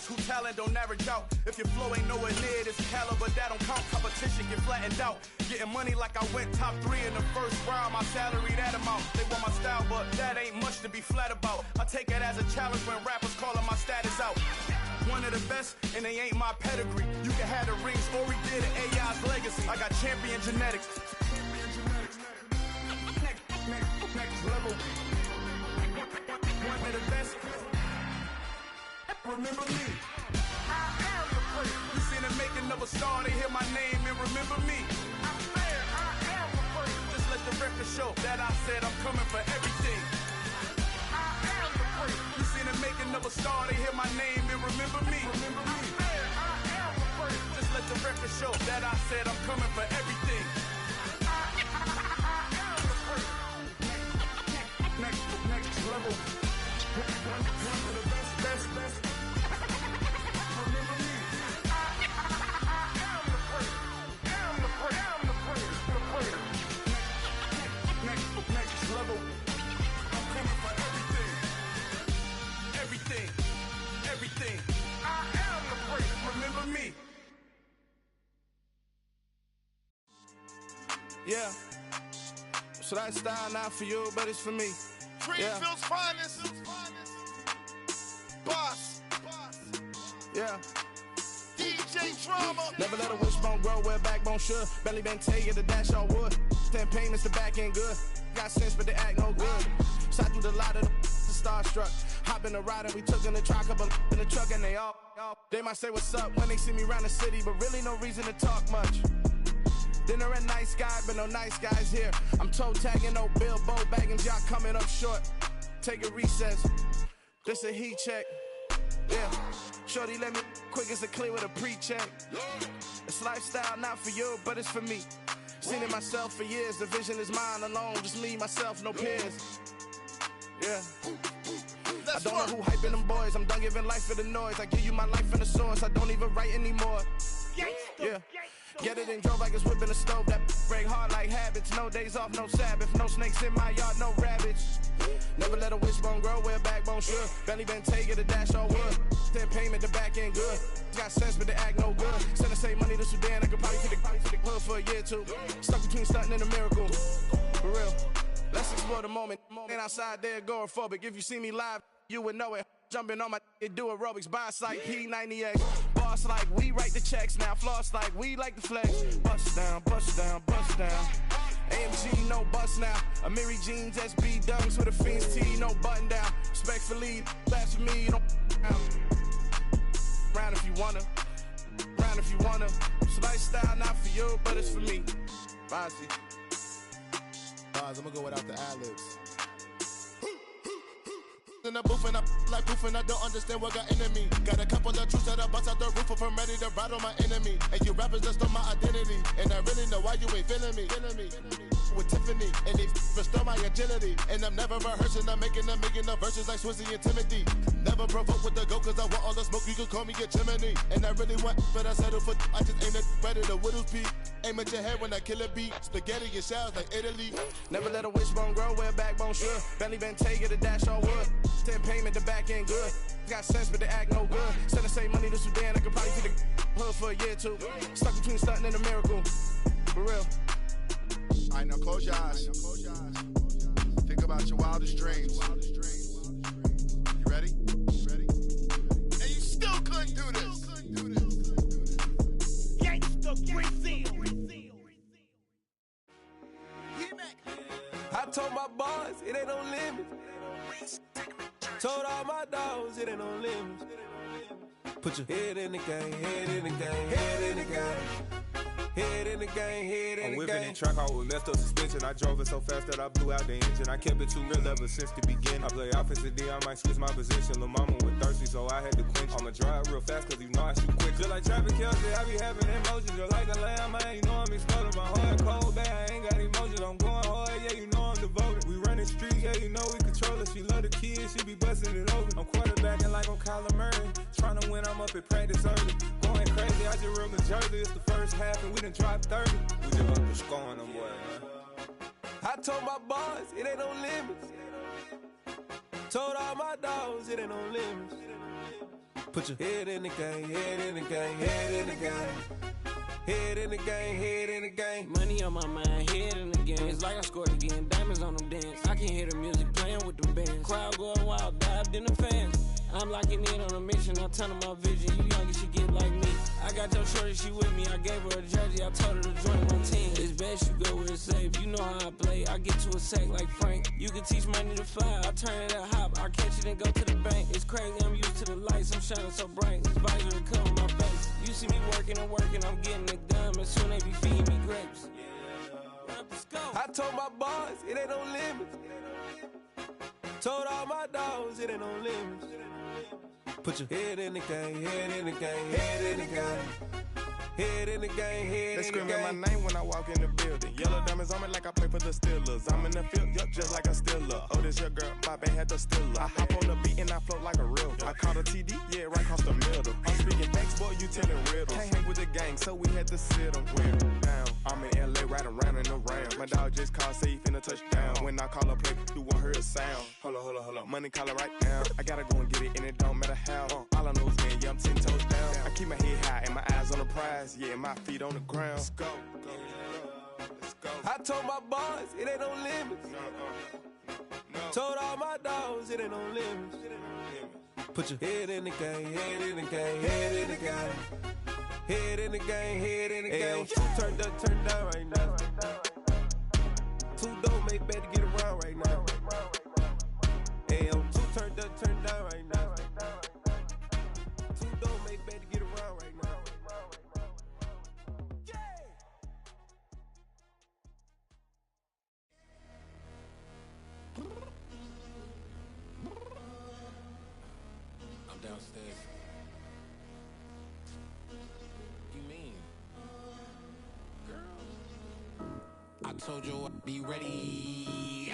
who talent don't average out. If your flow ain't nowhere near this caliber, that don't count. Competition get flattened out. Getting money like I went top 3 in the first round. My salary that amount. They want my style, but that ain't much to be flat about. I take it as a challenge when rappers calling my status out. One of the best, and they ain't my pedigree. You can have the rings, or we did an AI's legacy. I got champion genetics. Next level. One of the best. Remember me. I am the place. You seen the making of a star, they hear my name and remember me. I swear I am the place. Just let the record show that I said I'm coming for everything. I am the place. You seen the making of a star, they hear my name and remember me. I swear I am the place. Just let the record show that I said I'm coming for everything. I am the place. Next level. One of the best. Remember me. I am the place. Am the place. Next level. I'm coming for everything. I am the place. Remember me. Yeah. So that style not for you, but it's for me. Greenfield's finest. Boss. Yeah. DJ Drama. Never let a wishbone grow where a backbone should. Belly been taken to dash all wood. 10 payments to back end good. Got sense but they act no good. Shot through the lot of the starstruck. Hop in the ride and we took in the truck up in the truck and they all. They might say what's up when they see me around the city, but really no reason to talk much. Dinner at nice guy, but no nice guys here. I'm toe tagging, no Bilbo bagging, jock coming up short. Take a recess. This a heat check. Yeah. Shorty let me quick as a clear with a pre-check. It's lifestyle not for you, but it's for me. Seen it myself for years. The vision is mine alone. Just me, myself, no peers. Yeah. I don't know who hyping them boys. I'm done giving life for the noise. I give you my life in the source. I don't even write anymore. Yeah. Get it and drove like it's whipping a stove. That break hard like habits. No days off, no Sabbath. No snakes in my yard, no rabbits. Never let a wishbone grow where a backbone should. Belly been taken to dash all wood. 10 payment, the back end good. Got sense, but they act no good. Send the same money to Sudan. I could probably fit the hood for a year or two. Stuck between stunting and a miracle. For real. Let's explore the moment. Ain't outside there agoraphobic. If you see me live, you would know it. Jumping on my do aerobics, boss like P90X. Boss like we write the checks now. Floss like we like the flex. Bust down, bust down, bust down. AMG, no bust now. Amiri jeans, SB dunks with a Fiends T, no button down. Respectfully, that's for me, you don't round if you wanna. Round if you wanna. It's lifestyle not for you, but it's for me. Bozzy. I'm gonna go without the ad-libs. In the booth and I like proof and I don't understand what got into me. Got a couple of truths that I bust out the roof if I'm ready to ride on my enemy. And you rappers just stole my identity, and I really know why you ain't feeling me. With Tiffany, and they restore my agility. And I'm never rehearsing, I'm making a million of verses like Swizzy and Timothy. Never provoke with the go, cause I want all the smoke, you can call me a chimney. And I really want, but I settle for, I just aim at ready to Whittles Peak. Aim at your head when I kill a beat. Spaghetti and shells like Italy. Never let a wishbone grow where a backbone should. Belly been taken to dash all wood. 10 payment, the back end good. Got sense, but they act no good. Send the same money to Sudan, I could probably fit the hood for a year or two. Stuck between stunting and a miracle. For real. Alright, now close your eyes. Think about your wildest dreams. You ready? And you still couldn't do this. Gangsta Brazil. I told my boys it ain't no limits. Told all my dogs it ain't no limits. Put your head in the game, head in the game, head in the game. Head in the game, head in the game. I'm whipping in track out with messed up suspension. I drove it so fast that I blew out the engine. I kept it too real ever since the beginning. I play offensive D, I might switch my position. Lil' mama was thirsty, so I had to quench. I'ma drive real fast, cause you know I shoot quick. Just like traffic Kelsey, I be having emotions. Just like a lamb, man, you know I'm exploding. My heart cold, bad, I ain't got emotions. I'm going hard, yeah, you know I'm devoted. We running streets, yeah, you know we control it. She love the kids, she be busting it over. I'm quarterbacking like I'm Kyler Murray. Trying to win, I'm up at practice early. Going crazy, I just real the jersey. It's the first half and we done dropped 30. We just up to scoring them boys, man. I told my boys it ain't no limits. Told all my dogs it ain't no limits. Put your head in the game, head in the game, head in the game. Head in the game, head in the game. Money on my mind, head in the game. It's like I scored again, diamonds on them dance. I can hear the music playing with the bands. Crowd going wild, dived in the fans. I'm locking in on a mission, I'm telling my vision. You young, you should get like me. I got your shorty, she with me. I gave her a jersey, I told her to join my team. It's best you go where it's safe. You know how I play, I get to a sack like Frank. You can teach money to fly, I turn it up hop. I catch it and go to the bank. It's crazy, I'm used to the lights, I'm shining so bright. This visor will cover my face. You see me working and working, I'm getting it done. And soon they be feeding me grapes. I told my boys, it ain't no limits. Told all my dogs, it ain't no limits. Put your head in the game, head in the game, head in the game. Head in the game, head They in the game. screaming my name when I walk in the building. Yellow diamonds on me like I play for the Steelers. I'm in the field, yup, just like a Steeler. Oh, this your girl, my band had the Steeler. I hop on the beat and I float like a real. I caught a TD, yeah, right across the middle. I'm speaking facts, boy, you telling riddles. Can't hang with the gang, so we had to sit them down. I'm in LA, riding around and around. My dog just called, say he finna touch down. When I call a play, you won't hear a sound. Hold up, money caller right now. I gotta go and get it, and it don't matter how. All I know is, man, yeah, I'm 10 toes down. I keep my head high and my eyes on the prize. Yeah, my feet on the ground. Let's go. Let's go. I told my boys, it ain't no limits. No. Told all my dogs, it ain't no limits. Put your head in the game, head in the game, head in the game. Head in the game, head in the game. Turned up, turned down right now. Two dope, make better get around right now. Two turned up, turned down right now. Two dope, make better get around right now. I'm downstairs. You mean? Girl, I told you I'd be ready.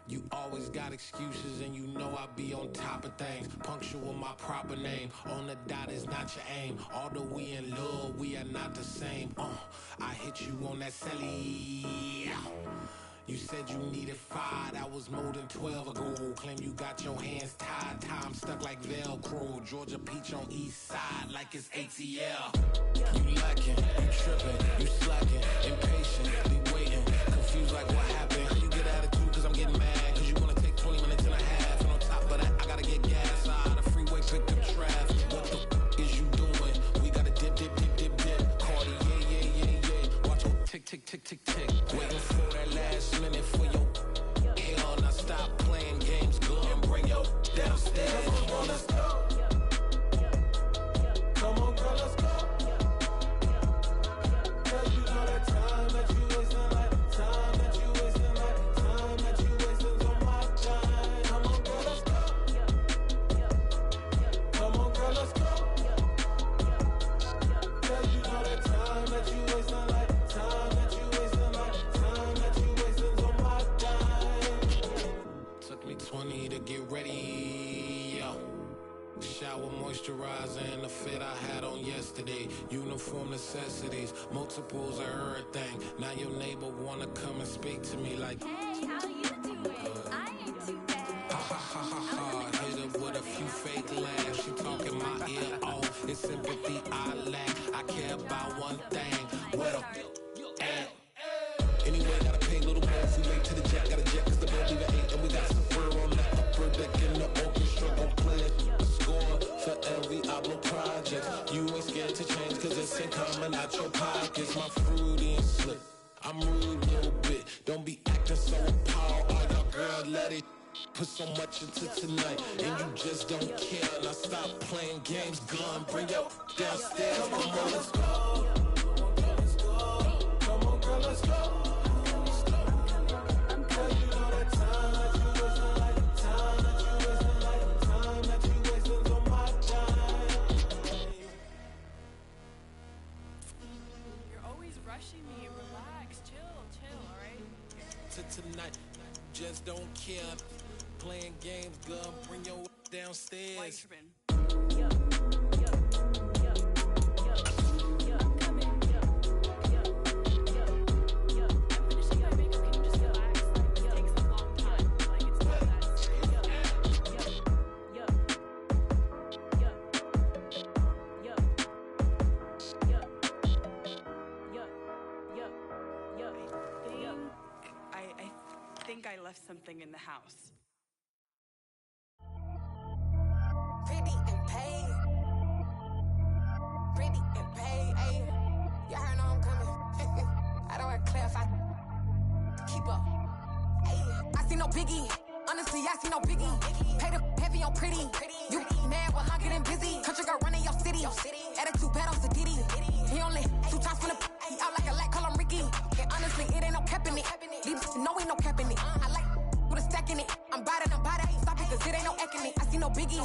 You always got excuses and you know I be on top of things. Punctual my proper name. On the dot is not your aim. Although we in love, we are not the same. I hit you on that celly. You said you needed 5, that was more than 12 ago. Claim you got your hands tied, time stuck like Velcro. Georgia Peach on east side like it's ATL. You lacking, you tripping, you slacking, impatiently waiting, confused like what happened. You get attitude cause I'm getting mad, cause you wanna take 20 minutes and a half. And on top of that, I gotta get gas out of the freeway, pick up traffic. What the f is you doing? We gotta dip. Cardi, yeah. Watch your tick. Waiting for that last minute for your hell. Now stop playing games, go and bring your downstairs. Come on, let's go. Come on, girl, let's go. Cause you know that time that you wasting, like time that you wasting, like time that you wasting on my time. Come on, girl, let's go. Come on, girl, let's go. Cause you know that time that you wasting, like time that you wasting, like time that you wasting on my time. Took me 20 to get ready, yo. Shower, moisturizer, and the fit I had on yesterday. Uniform necessities, multiples of everything. Now your neighbor wanna come and speak to me like, hey, how you doing? I ain't too bad. ha. Hit her with a few fake laughs. She talking my ear off. It's sympathy I lack. I care about one thing. Where the at? Anyway, gotta pay a little more. If we wait to the jet, got a jet cause the boat leave at 8. And we got Sorough on that upper deck in the orchestra. Gon' play a score for every album project. You ain't scared to change cause it's ain't coming out your pockets. My fruity and slick. I'm rude a little bit. Don't be acting so appalled. Oh, y'all girl, let it put so much into tonight. And you just don't care. Now stop playing games. Gun, bring your downstairs. Come on, let's go. Come on, girl, let's go. Tonight, just don't care. Playing games, girl, bring your downstairs. think I left something in the house. Pretty and paid. Pretty and paid. Ayy, y'all heard know I'm coming. I don't want to clarify. Keep up. Ayy, I see no biggie. Honestly, I see no biggie. Pay the heavy on pretty. You mad while I'm getting busy. Country girl running your city. Attitude bad on Diddy. He only 2 times from the he out like a light, call him Ricky. And honestly, it ain't no cap in it. Leave no ain't no cap in it. I like with a stack in it. I'm bad. Stop it, cause it ain't no eck in it. I see no biggie.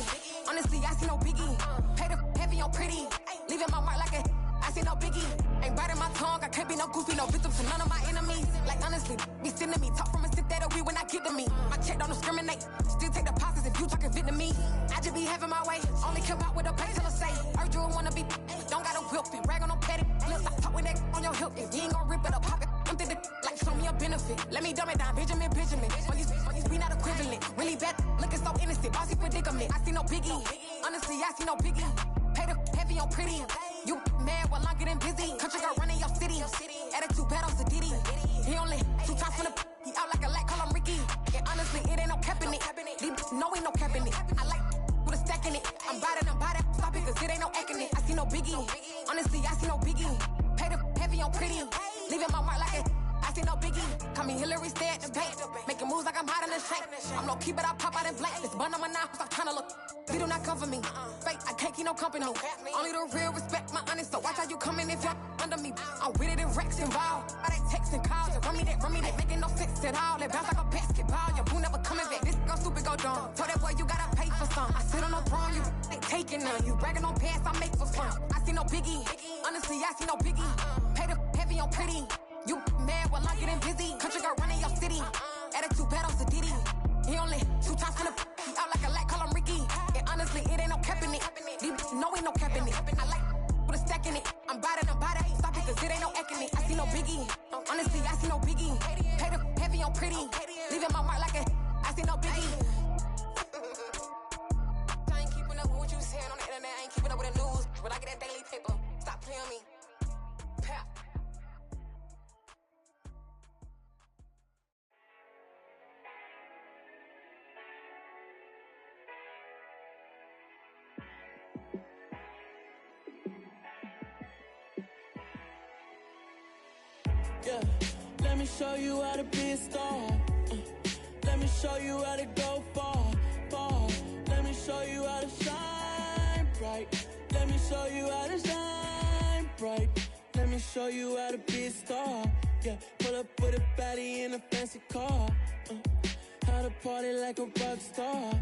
Honestly, I see no biggie. Pay the heavy on pretty. Leaving my mark like a I see no biggie. Ain't biting my tongue. I can't be no goofy, no victim to none of my enemies. Like honestly, be sending me talk from a sit that'll be when I get to me. My check don't discriminate. Still take deposits if you talking Vietnamese. I just be having my way. Only come out with a pay till I say. Urge you wanna be. Don't got a whip and rag on no petty. Look, I talk with that on your hip. If you ain't gon' rip it up, pop it. I'm thinking like show me a benefit. Let me dumb it down, Benjamin. For you be not equivalent. Really bad, looking so innocent. Bossy predicament. I see no biggie. Honestly, I see no biggie. Pay the heavy on pretty. You mad while I'm getting busy. Country girl running your city. Attitude bad on Diddy. He only 2 times from the he out like a light, call him Ricky. And honestly, it ain't no cap in it. No ain't no cap in it. I like with a stack in it. I'm bad. Stop it, cause it ain't no eck in it. I see no biggie. Honestly, I see no biggie. Pay the heavy on pretty. Leaving my mark like it. I see no biggie. Call me Hillary, stay at the bank. Making moves like I'm hot in the shank. I'm low key, but I pop out in blank. This bun on my knife, I'm trying to look. They do not cover me. Fake, I can't keep no company. Only the real respect my honest. So watch how you coming if you're under me. I'm with it and Rex involved. All that text and calls. Run me that, making no sense at all. They bounce like a basketball. Your boo never coming back. This go stupid, go dumb. Told that boy you gotta pay for some. I sit on no throne, you ain't taking none. You bragging on pants, I make for fun. I see no biggie. Honestly, I see no biggie. Pay the heavy on pretty. You mad while I'm getting busy. Country girl running your city. Attitude bad on Diddy. He only 2 times from the he out like a light, call him Ricky. And honestly, it ain't no cap in it. No ain't no cap in it. I like with a stack in it. I'm bad. Stop it, cause it ain't no eck in it. I see no biggie. Honestly, I see no biggie. Pay the heavy on pretty. Leaving my mark like a I see no biggie. I ain't keeping up with what you saying on the internet. I ain't keeping up with the news. But I get that daily paper. Stop playing me. Pap. Yeah, let me show you how to be a star. Let me show you how to go far. Let me show you how to shine bright. Let me show you how to shine bright. Let me show you how to be a star. Yeah, pull up with a baddie in a fancy car. How to party like a rock star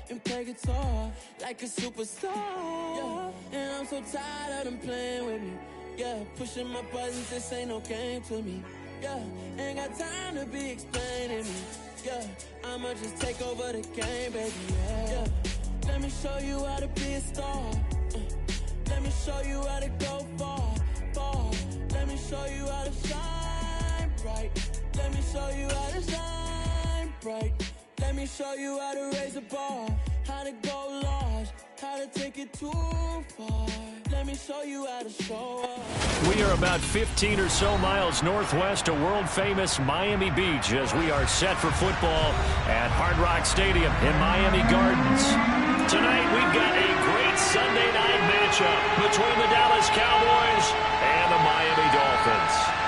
and play guitar like a superstar. Yeah, and I'm so tired of them playing with me. Yeah, pushing my buttons, this ain't no game to me. Yeah, ain't got time to be explaining me. Yeah, I'ma just take over the game, baby. Yeah, let me show you how to be a star. Let me show you how to go far. Let me show you how to shine bright. Let me show you how to shine bright. Let me show you how to raise a bar, how to go large, how to take it too far. Let me show you how to show up. We are about 15 or so miles northwest of world-famous Miami Beach as we are set for football at Hard Rock Stadium in Miami Gardens. Tonight we've got a great Sunday night matchup between the Dallas Cowboys and the Miami Dolphins.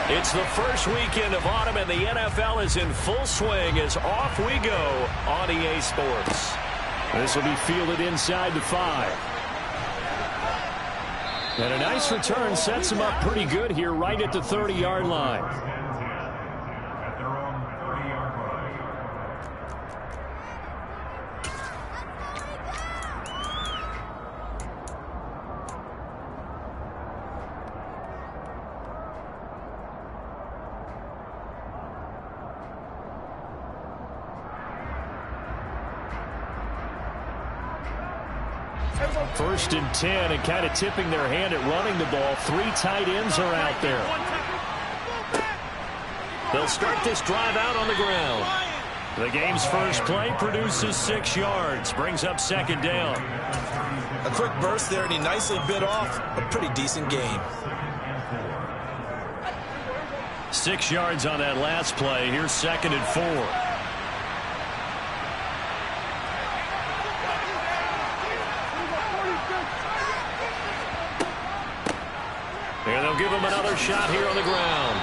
It's the first weekend of autumn, and the NFL is in full swing as off we go on EA Sports. This will be fielded inside the 5. And a nice return sets him up pretty good here right at the 30-yard line. First and 10, and kind of tipping their hand at running the ball. 3 tight ends are out there. They'll start this drive out on the ground. The game's first play produces 6 yards, brings up second down. A quick burst there, and he nicely bit off a pretty decent gain. 6 yards on that last play. Here's 2nd and 4. And they'll give him another shot here on the ground.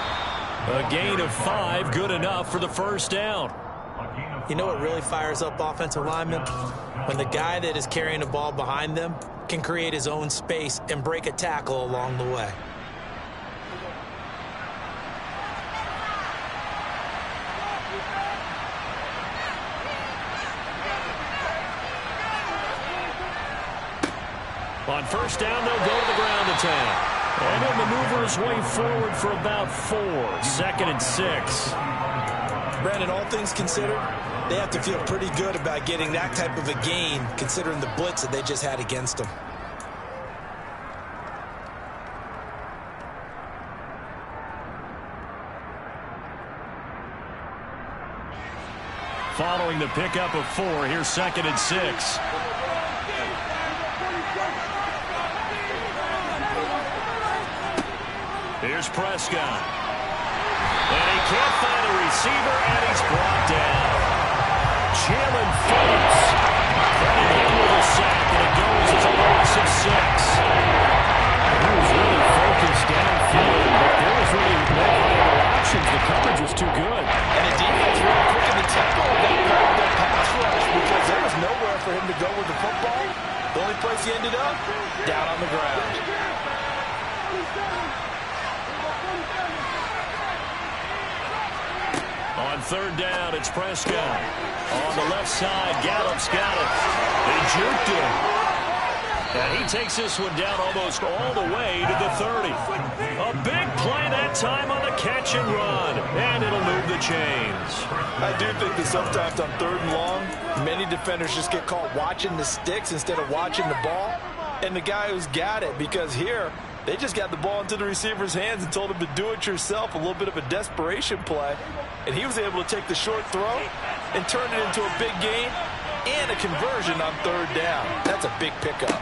A gain of 5, good enough for the first down. You know what really fires up offensive linemen? When the guy that is carrying the ball behind them can create his own space and break a tackle along the way. On first down, they'll go to the ground attack. And he'll maneuver his way forward for about 4. 2nd and 6. Brandon, all things considered, they have to feel pretty good about getting that type of a gain, considering the blitz that they just had against them. Following the pickup of 4, here's 2nd and 6. Here's Prescott. And he can't find a receiver, and he's brought down. Jalen Phillips. Credit him with a sack, and it goes as a loss of 6. He was really focused downfield, but there was really no other options. The coverage was too good. And the defense really quickened the tempo of that pass rush because there was nowhere for him to go with the football. The only place he ended up, down on the ground. On 3rd down, it's Prescott. On the left side, Gallup's got it. They juked him. And he takes this one down almost all the way to the 30. A big play that time on the catch and run. And it'll move the chains. I do think that sometimes on 3rd and long, many defenders just get caught watching the sticks instead of watching the ball. And the guy who's got it, because here, they just got the ball into the receiver's hands and told him to do it yourself, a little bit of a desperation play. And he was able to take the short throw and turn it into a big gain and a conversion on 3rd down. That's a big pickup.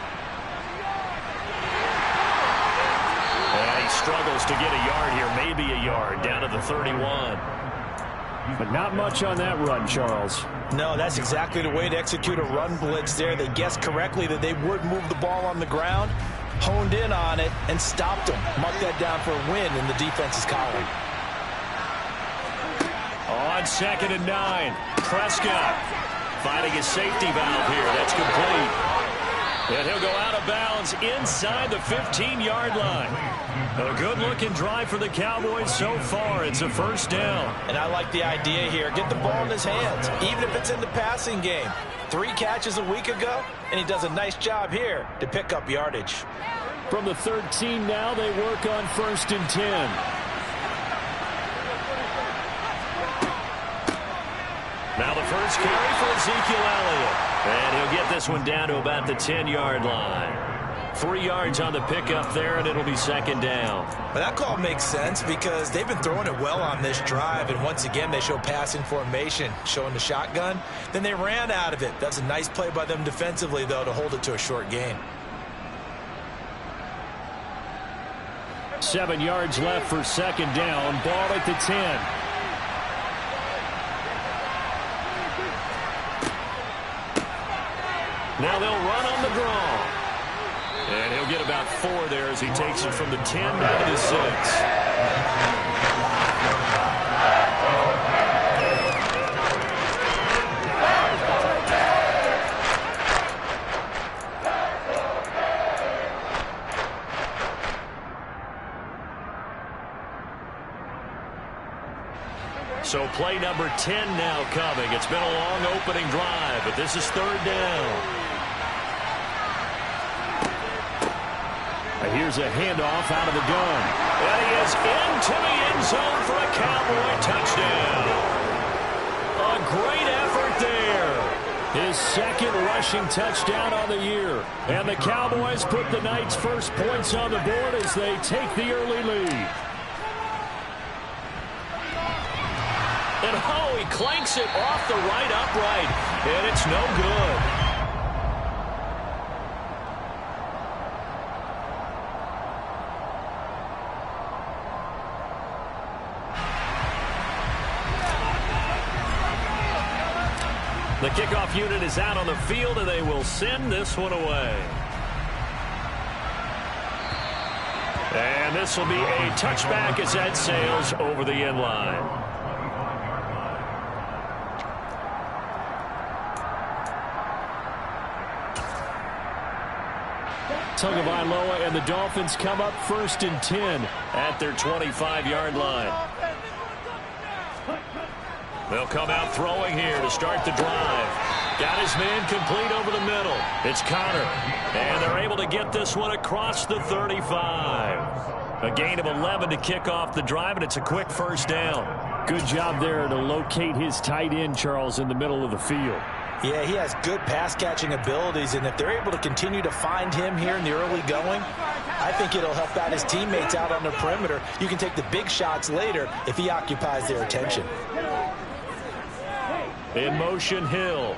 And he struggles to get a yard here, maybe a yard, down to the 31. But not much on that run, Charles. No, that's exactly the way to execute a run blitz there. They guessed correctly that they would move the ball on the ground, honed in on it, and stopped them. Mark that down for a win in the defense's column. On 2nd and 9, Prescott finding his safety valve here. That's complete. And he'll go out of bounds inside the 15-yard line. A good-looking drive for the Cowboys so far. It's a first down. And I like the idea here. Get the ball in his hands, even if it's in the passing game. 3 catches a week ago, and he does a nice job here to pick up yardage. From the 13 now, they work on 1st and 10. Now the first carry for Ezekiel Elliott. And he'll get this one down to about the 10-yard line. 3 yards on the pickup there, and it'll be 2nd down. But that call makes sense because they've been throwing it well on this drive, and once again they show passing formation, showing the shotgun. Then they ran out of it. That's a nice play by them defensively, though, to hold it to a short gain. 7 yards left for 2nd down. Ball at the 10. Now they'll run on the draw. And he'll get about 4 there as he takes it from the 10 down to the 6. So play number 10 now coming. It's been a long opening drive, but this is 3rd down. Here's a handoff out of the gun. And he is into the end zone for a Cowboy touchdown. A great effort there. His 2nd rushing touchdown on the year. And the Cowboys put the night's first points on the board as they take the early lead. And oh, he clanks it off the right upright. And it's no good. The kickoff unit is out on the field, and they will send this one away. And this will be a touchback as that sails over the end line. Tagovailoa and the Dolphins come up 1st and 10 at their 25-yard line. They'll come out throwing here to start the drive. Got his man complete over the middle. It's Connor. And they're able to get this one across the 35. A gain of 11 to kick off the drive, and it's a quick first down. Good job there to locate his tight end, Charles, in the middle of the field. Yeah, he has good pass-catching abilities, and if they're able to continue to find him here in the early going, I think it'll help out his teammates out on the perimeter. You can take the big shots later if he occupies their attention. In motion, Hill.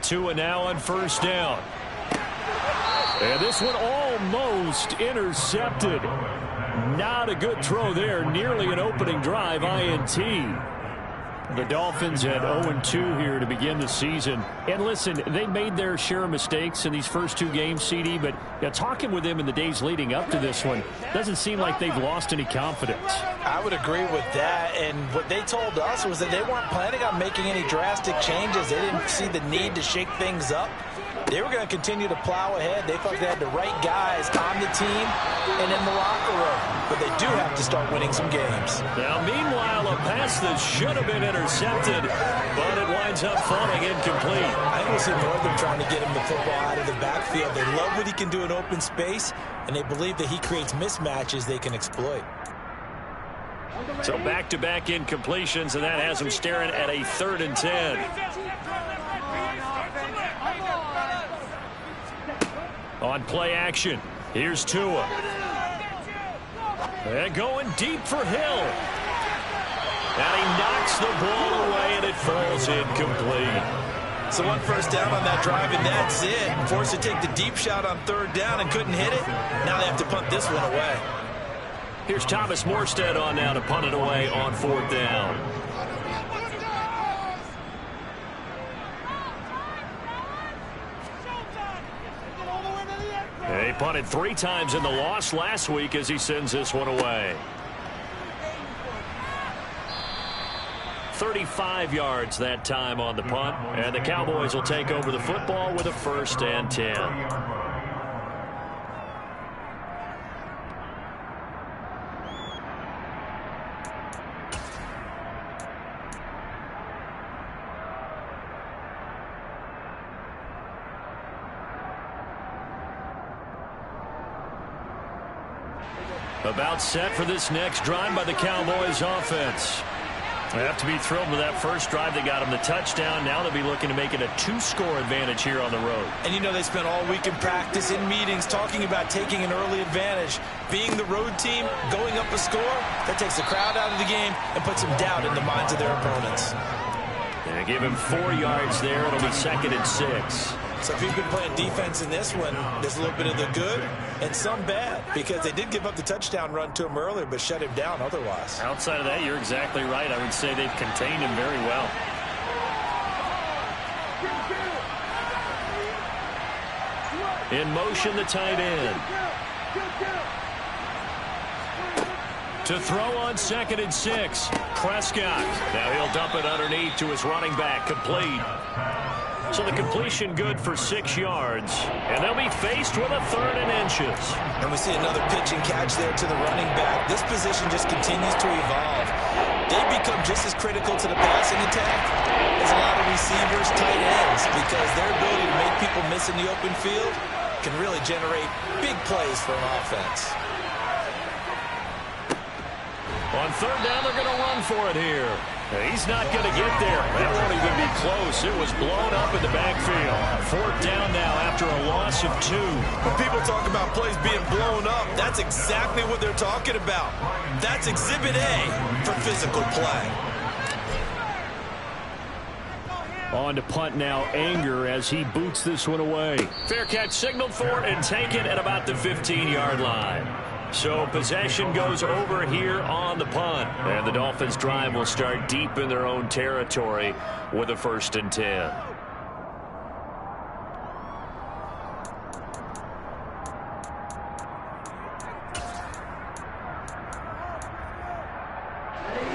Tua now on first down. And this one almost intercepted. Not a good throw there. Nearly an opening drive, INT. The Dolphins at 0-2 here to begin the season. And listen, they made their share of mistakes in these first 2 games, CD, but talking with them in the days leading up to this one, doesn't seem like they've lost any confidence. I would agree with that, and what they told us was that they weren't planning on making any drastic changes. They didn't see the need to shake things up. They were going to continue to plow ahead. They felt they had the right guys on the team and in the locker room. But they do have to start winning some games. Now, meanwhile, a pass that should have been intercepted, but it winds up falling incomplete. I think we'll see more of them trying to get him the football out of the backfield. They love what he can do in open space, and they believe that he creates mismatches they can exploit. So back-to-back incompletions, and that has him staring at a 3rd and 10. On play action, here's Tua. And going deep for Hill. And he knocks the ball away, and it falls incomplete. So 1 first down on that drive, and that's it. Forced to take the deep shot on 3rd down and couldn't hit it. Now they have to punt this one away. Here's Thomas Morstead on now to punt it away on 4th down. He punted 3 times in the loss last week as he sends this one away. 35 yards that time on the punt, and the Cowboys will take over the football with a 1st and 10. About set for this next drive by the Cowboys offense. They have to be thrilled with that first drive. They got them the touchdown. Now they'll be looking to make it a 2-score advantage here on the road. And you know they spent all week in practice, in meetings, talking about taking an early advantage. Being the road team, going up a score, that takes the crowd out of the game and puts some doubt in the minds of their opponents. And they give him 4 yards there. It'll be 2nd and 6. So if you've been playing defense in this one, there's a little bit of the good and some bad, because they did give up the touchdown run to him earlier, but shut him down otherwise. Outside of that, you're exactly right. I would say they've contained him very well. In motion, the tight end. To throw on 2nd and 6. Prescott. Now he'll dump it underneath to his running back. Complete. So the completion good for 6 yards. And they'll be faced with a 3rd and inches. And we see another pitch and catch there to the running back. This position just continues to evolve. They become just as critical to the passing attack as a lot of receivers, tight ends, because their ability to make people miss in the open field can really generate big plays for an offense. On 3rd down, they're going to run for it here. He's not going to get there. That won't even be close. It was blown up in the backfield. 4th down now after a loss of 2. When people talk about plays being blown up, that's exactly what they're talking about. That's Exhibit A for physical play. On to punt now, Anger, as he boots this one away. Fair catch signaled for and taken at about the 15-yard line. So possession goes over here on the punt. And the Dolphins' drive will start deep in their own territory with a 1st and 10.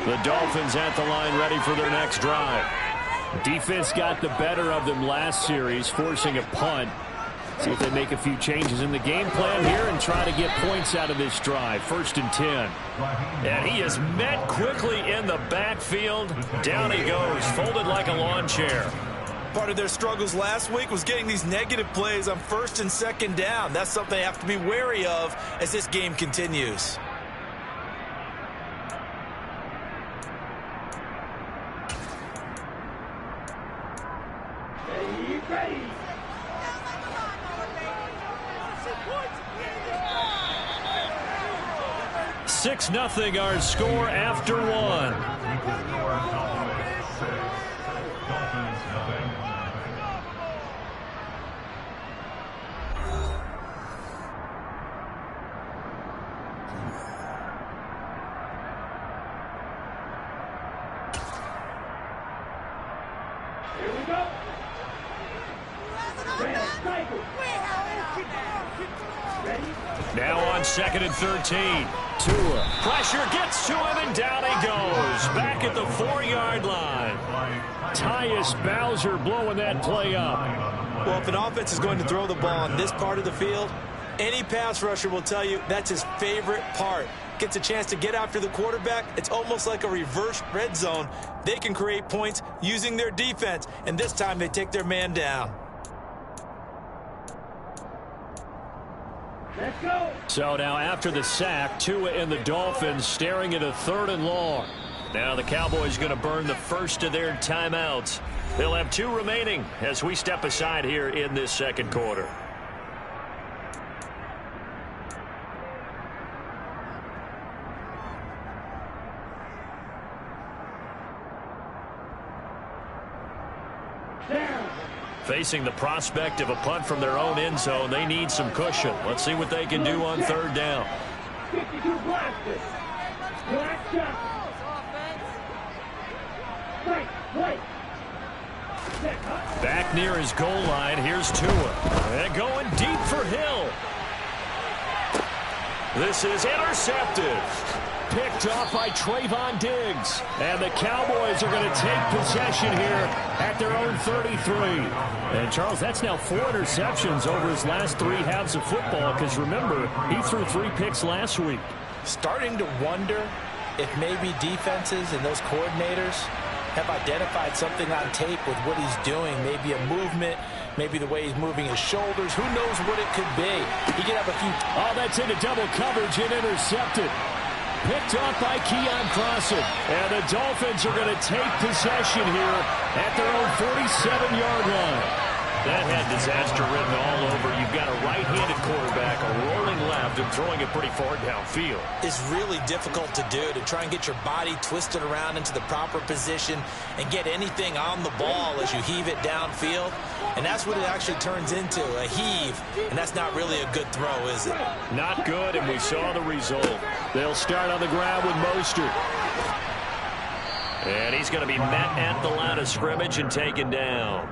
The Dolphins at the line ready for their next drive. Defense got the better of them last series, forcing a punt. See if they make a few changes in the game plan here and try to get points out of this drive. 1st and 10. And he is met quickly in the backfield. Down he goes, folded like a lawn chair. Part of their struggles last week was getting these negative plays on 1st and 2nd down. That's something they have to be wary of as this game continues. Ready. 6-0 our score after one. Here we go. Now on 2nd and 13. Tua. Pressure gets to him and down he goes. Back at the 4-yard line. Tyus Bowser blowing that play up. Well, if an offense is going to throw the ball on this part of the field, any pass rusher will tell you that's his favorite part. Gets a chance to get after the quarterback. It's almost like a reverse red zone. They can create points using their defense, and this time they take their man down. Let's go. So now after the sack, Tua and the Dolphins staring at a 3rd and long. Now the Cowboys going to burn the first of their timeouts. They'll have 2 remaining as we step aside here in this 2nd quarter. Facing the prospect of a punt from their own end zone, they need some cushion. Let's see what they can do on 3rd down. 52 blasters. Black shot. Back near his goal line, here's Tua. And going deep for Hill. This is intercepted. Picked off by Trayvon Diggs. And the Cowboys are going to take possession here at their own 33. And, Charles, that's now 4 interceptions over his last 3 halves of football because, remember, he threw 3 picks last week. Starting to wonder if maybe defenses and those coordinators have identified something on tape with what he's doing. Maybe a movement, maybe the way he's moving his shoulders. Who knows what it could be? He could have a few... Oh, that's into double coverage and intercepted. Picked off by Keon Crossan. And the Dolphins are going to take possession here at their own 47-yard line. That had disaster written all over. You've got a right-handed quarterback, a rolling left, and throwing it pretty far downfield. It's really difficult to do, to try and get your body twisted around into the proper position and get anything on the ball as you heave it downfield. And that's what it actually turns into, a heave. And that's not really a good throw, is it? Not good, and we saw the result. They'll start on the ground with Mostert. And he's going to be met at the line of scrimmage and taken down.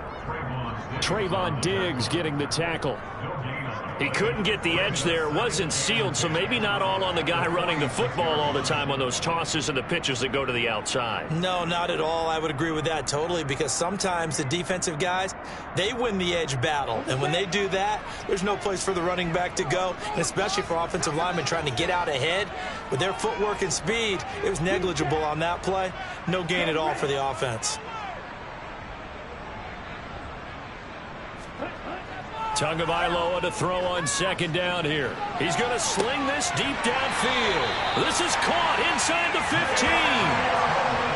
Trayvon Diggs getting the tackle. He couldn't get the edge there. Wasn't sealed, so maybe not all on the guy running the football all the time on those tosses and the pitches that go to the outside. No, not at all. I would agree with that totally, because sometimes the defensive guys, they win the edge battle. And when they do that, there's no place for the running back to go, and especially for offensive linemen trying to get out ahead. With their footwork and speed, it was negligible on that play. No gain at all for the offense. Tagovailoa to throw on 2nd down here. He's going to sling this deep downfield. This is caught inside the 15.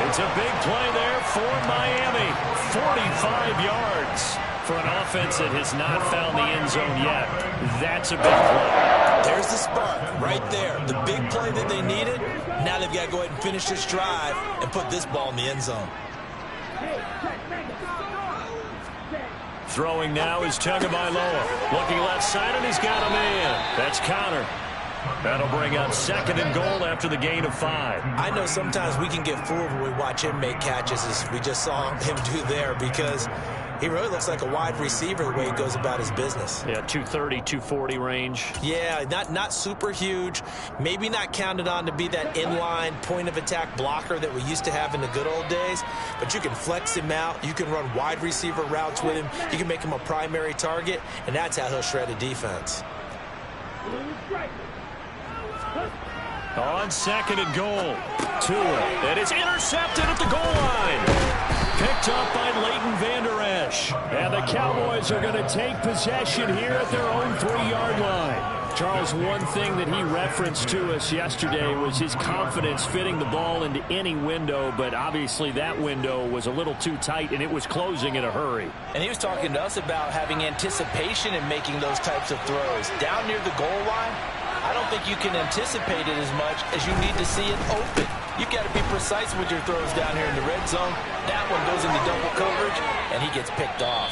It's a big play there for Miami. 45 yards for an offense that has not found the end zone yet. That's a big play. There's the spark right there. The big play that they needed. Now they've got to go ahead and finish this drive and put this ball in the end zone. Throwing now is Tagovailoa. Looking left side, and he's got a man. That's Connor. That'll bring up 2nd and goal after the gain of 5. I know sometimes we can get fooled when we watch him make catches, as we just saw him do there, because he really looks like a wide receiver the way he goes about his business. Yeah, 230, 240 range. Yeah, not super huge. Maybe not counted on to be that inline point-of-attack blocker that we used to have in the good old days. But you can flex him out. You can run wide receiver routes with him. You can make him a primary target, and that's how he'll shred a defense. On 2nd and goal, Tua, and it's intercepted at the goal line. Picked up by Leighton Vander Esch. And the Cowboys are going to take possession here at their own 3-yard line. Charles, one thing that he referenced to us yesterday was his confidence fitting the ball into any window, but obviously that window was a little too tight, and it was closing in a hurry. And he was talking to us about having anticipation in making those types of throws. Down near the goal line, I don't think you can anticipate it as much as you need to see it open. You've got to be precise with your throws down here in the red zone. That one goes into double coverage, and he gets picked off.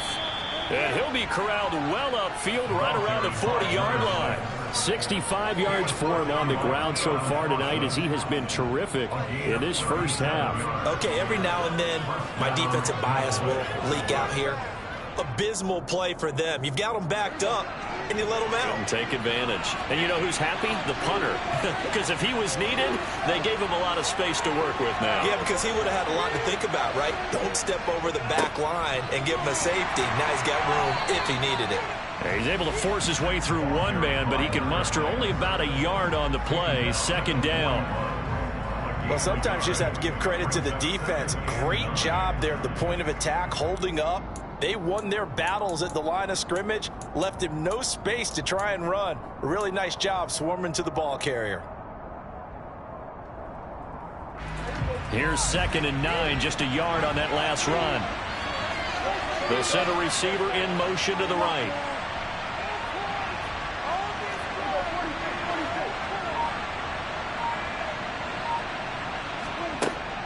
And he'll be corralled well upfield right around the 40-yard line. 65 yards for him on the ground so far tonight, as he has been terrific in this first half. Okay, every now and then my defensive bias will leak out here. Abysmal play for them. You've got them backed up, and you let them out. And take advantage. And you know who's happy? The punter. Because if he was needed, they gave him a lot of space to work with now. Yeah, because he would have had a lot to think about, right? Don't step over the back line and give him a safety. Now he's got room if he needed it. He's able to force his way through one man, but he can muster only about a yard on the play. 2nd down. Well, sometimes you just have to give credit to the defense. Great job there at the point of attack, holding up. They won their battles at the line of scrimmage, left him no space to try and run. A really nice job swarming to the ball carrier. Here's 2nd and 9, just a yard on that last run. They'll send a receiver in motion to the right.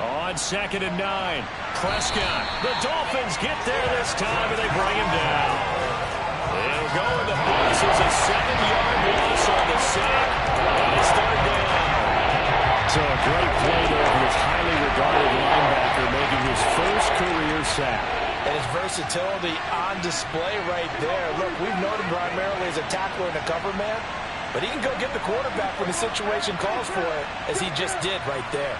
On 2nd and 9, Prescott. The Dolphins get there this time, and they bring him down. They'll go in the box as a 7-yard loss on the sack, and it's 3rd down. So a great play there from this highly regarded linebacker making his first career sack. And his versatility on display right there. Look, we've known him primarily as a tackler and a cover man, but he can go get the quarterback when the situation calls for it, as he just did right there.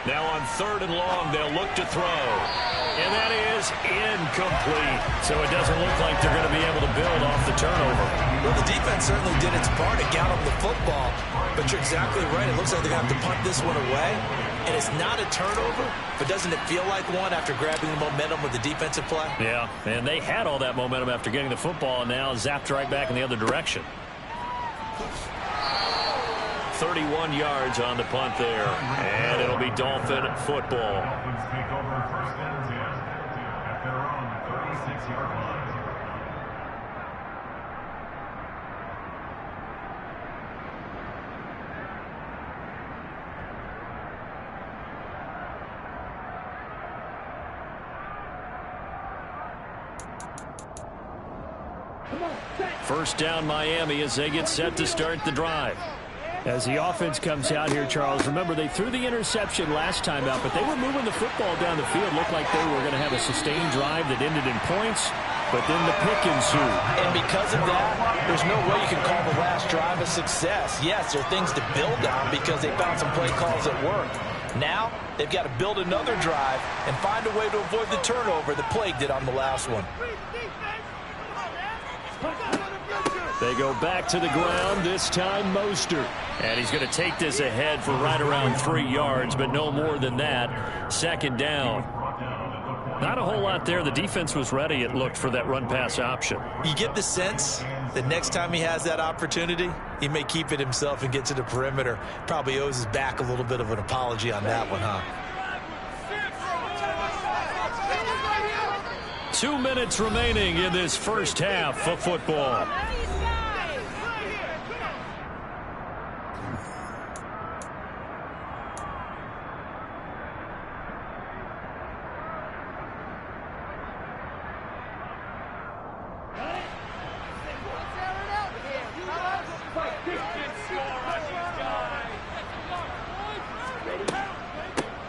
Now on 3rd and long, they'll look to throw. And that is incomplete. So it doesn't look like they're going to be able to build off the turnover. Well, the defense certainly did its part. It got them the football. But you're exactly right. It looks like they're going to have to punt this one away. And it's not a turnover, but doesn't it feel like one after grabbing the momentum with the defensive play? Yeah, and they had all that momentum after getting the football, and now zapped right back in the other direction. 31 yards on the punt there, and it'll be Dolphin football. First down Miami as they get set to start the drive. As the offense comes out here, Charles, remember they threw the interception last time out, but they were moving the football down the field. Looked like they were going to have a sustained drive that ended in points, but then the pick ensued. And because of that, there's no way you can call the last drive a success. Yes, there are things to build on because they found some play calls that worked. Now, they've got to build another drive and find a way to avoid the turnover that plagued it on the last one. They go back to the ground, this time Mostert. And he's going to take this ahead for right around 3 yards, but no more than that. 2nd down. Not a whole lot there. The defense was ready, it looked, for that run-pass option. You get the sense that next time he has that opportunity, he may keep it himself and get to the perimeter. Probably owes his back a little bit of an apology on that one, huh? 2 minutes remaining in this first half of football.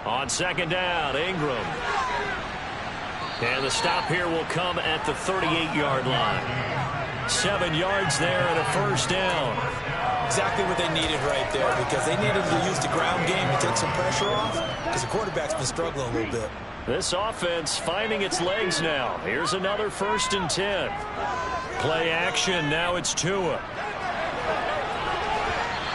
On second down, Ingram. And the stop here will come at the 38-yard line. 7 yards there and a first down. Exactly what they needed right there, because they needed to use the ground game to take some pressure off, because the quarterback's been struggling a little bit. This offense finding its legs now. Here's another 1st and 10. Play action, now it's Tua.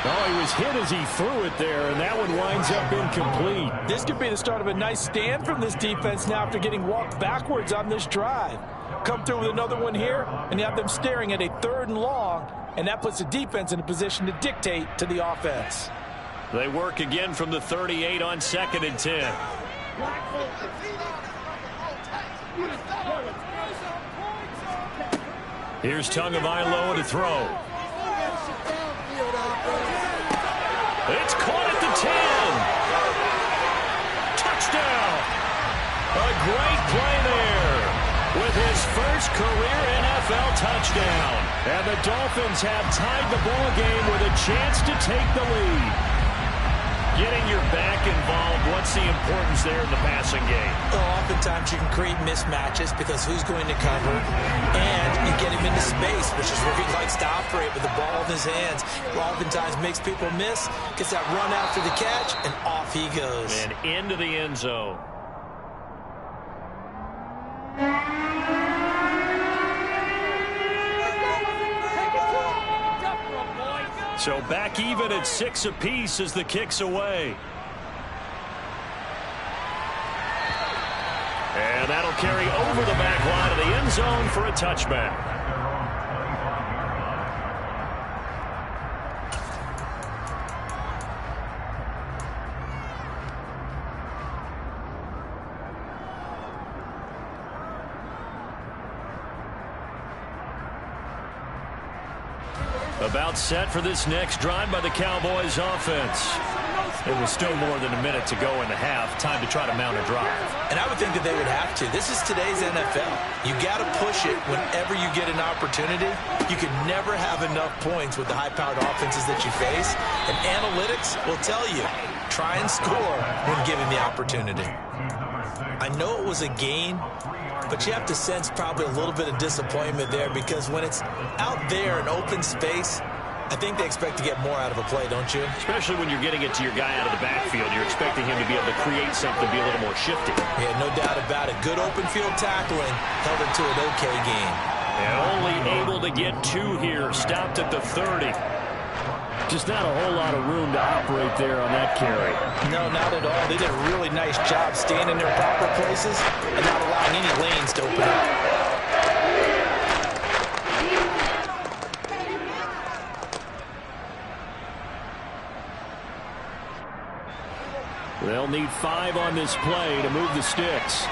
Oh, he was hit as he threw it there, and that one winds up incomplete. This could be the start of a nice stand from this defense now after getting walked backwards on this drive. Come through with another one here, and you have them staring at a 3rd and long, and that puts the defense in a position to dictate to the offense. They work again from the 38 on 2nd and 10. Here's Tagovailoa to throw. It's caught at the 10. Touchdown. A great play there with his first career NFL touchdown. And the Dolphins have tied the ball game with a chance to take the lead. Getting your back involved, what's the importance there in the passing game? Well, oftentimes you can create mismatches because who's going to cover, and you get him into space, which is where he likes to operate with the ball in his hands. Oftentimes makes people miss, gets that run after the catch, and off he goes. And into the end zone. So back even at 6 apiece as the kick's away. And that'll carry over the back line of the end zone for a touchback. About set for this next drive by the Cowboys offense. It was still more than a minute to go in the half. Time to try to mount a drive. And I would think that they would have to. This is today's NFL. You got to push it whenever you get an opportunity. You can never have enough points with the high-powered offenses that you face. And analytics will tell you, try and score when given the opportunity. I know it was a gain, but you have to sense probably a little bit of disappointment there, because when it's out there in open space, I think they expect to get more out of a play, don't you? Especially when you're getting it to your guy out of the backfield. You're expecting him to be able to create something, be a little more shifty. Yeah, no doubt about it. Good open field tackling held it to an okay game. And only able to get 2 here. Stopped at the 30. Just not a whole lot of room to operate there on that carry. No, not at all. They did a really nice job staying in their proper places and not allowing any lanes to open up. They'll need 5 on this play to move the sticks.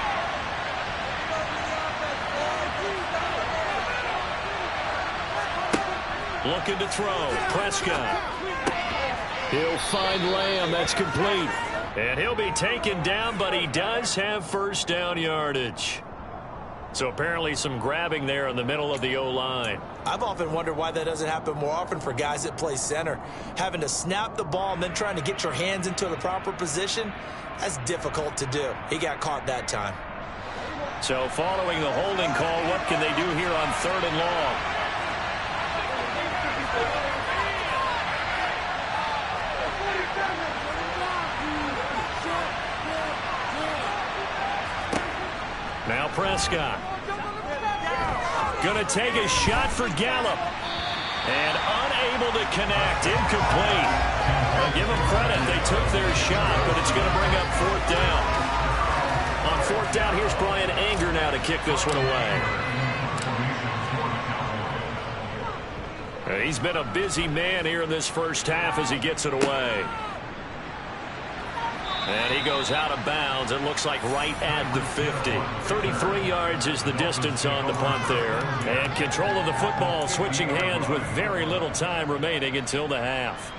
Looking to throw. Prescott. He'll find Lamb. That's complete. And he'll be taken down, but he does have first down yardage. So apparently some grabbing there in the middle of the O-line. I've often wondered why that doesn't happen more often for guys that play center. Having to snap the ball and then trying to get your hands into the proper position, that's difficult to do. He got caught that time. So following the holding call, what can they do here on 3rd and long? Now Prescott. Gonna take a shot for Gallup. And unable to connect. Incomplete. Well, give them credit. They took their shot, but it's going to bring up 4th down. On 4th down, here's Brian Anger now to kick this one away. He's been a busy man here in this first half as he gets it away. And he goes out of bounds. It looks like right at the 50. 33 yards is the distance on the punt there. And control of the football switching hands with very little time remaining until the half.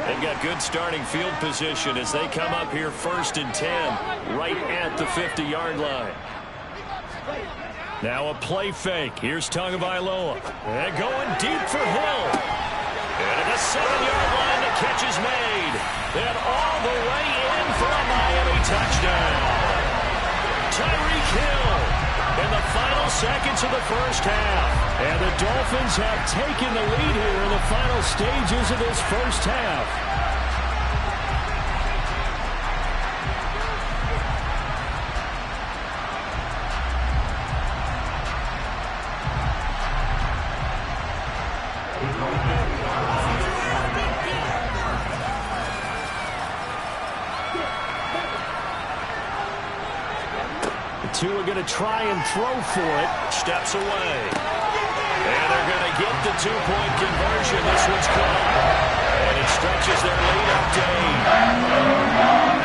They've got got good starting field position as they come up here 1st and 10 right at the 50-yard line. Now a play fake. Here's Tagovailoa. And going deep for Hill. And at the 7-yard line, the catch is made. And all the way in for a Miami touchdown. Tyreek Hill in the final seconds of the first half. And the Dolphins have taken the lead here in the final stages of this first half. Two are going to try and throw for it. Steps away. And they're going to get the two-point conversion. This one's caught. And it stretches their lead up to 8.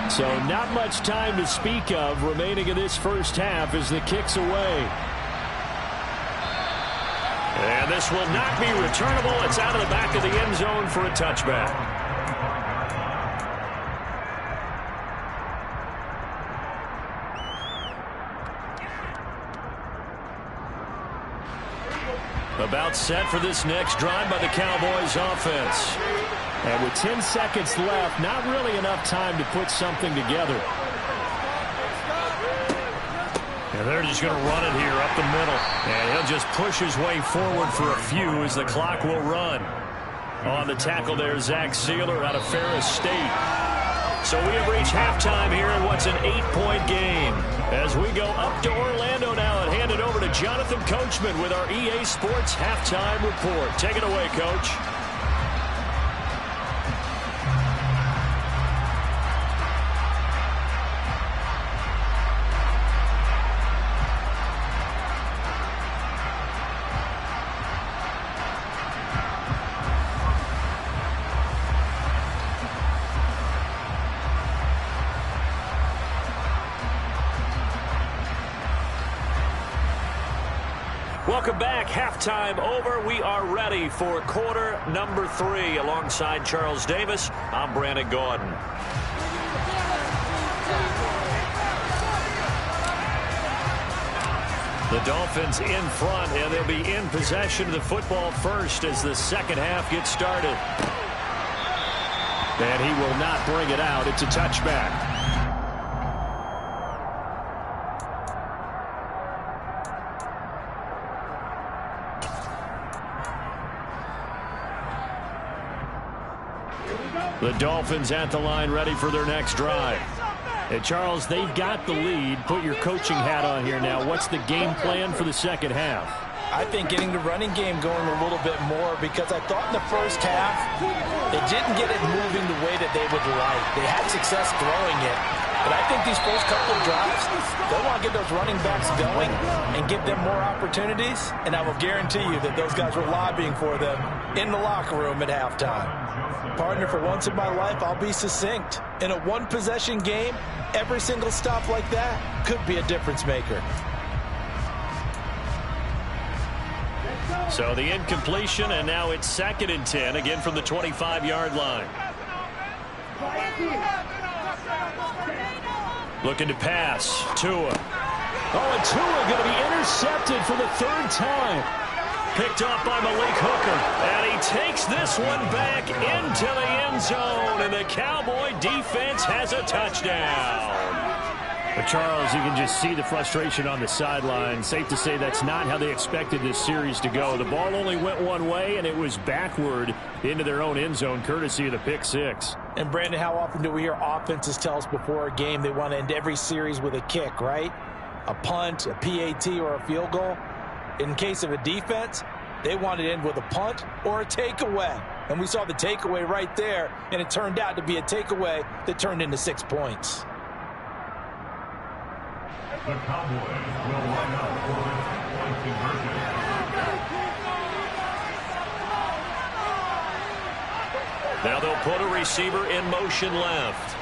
So not much time to speak of remaining in this first half as the kick's away. And this will not be returnable. It's out of the back of the end zone for a touchback. About set for this next drive by the Cowboys offense. And with 10 seconds left, not really enough time to put something together. And they're just going to run it here up the middle. And he'll just push his way forward for a few as the clock will run. On the tackle there, Zach Sealer out of Ferris State. So we have reached halftime here in what's an 8-point game. As we go up to Orlando now and hand it over to Jonathan Coachman with our EA Sports Halftime Report. Take it away, Coach. Welcome back. Halftime over. We are ready for quarter number 3. Alongside Charles Davis, I'm Brandon Gordon. The Dolphins in front, and they'll be in possession of the football first as the second half gets started. And he will not bring it out. It's a touchback. The Dolphins at the line ready for their next drive. And Charles, they've got the lead. Put your coaching hat on here now. What's the game plan for the second half? I think getting the running game going a little bit more, because I thought in the first half they didn't get it moving the way that they would like. They had success throwing it. But I think these first couple of drives, they want to get those running backs going and give them more opportunities. And I will guarantee you that those guys were lobbying for them in the locker room at halftime. Partner, for once in my life, I'll be succinct. In a one-possession game, every single stop like that could be a difference maker. So the incompletion, and now it's 2nd and 10, again from the 25-yard line. Looking to pass. Tua. Oh, and Tua going to be intercepted for the 3rd time. Picked up by Malik Hooker. And he takes this one back into the end zone. And the Cowboy defense has a touchdown. But Charles, you can just see the frustration on the sideline. Safe to say that's not how they expected this series to go. The ball only went one way, and it was backward into their own end zone, courtesy of the pick six. And Brandon, how often do we hear offenses tell us before a game they want to end every series with a kick, right? A punt, a PAT, or a field goal. In case of a defense, they want to end with a punt or a takeaway. And we saw the takeaway right there, and it turned out to be a takeaway that turned into 6 points. The Cowboys will line up for a point conversion. Now they'll put a receiver in motion left.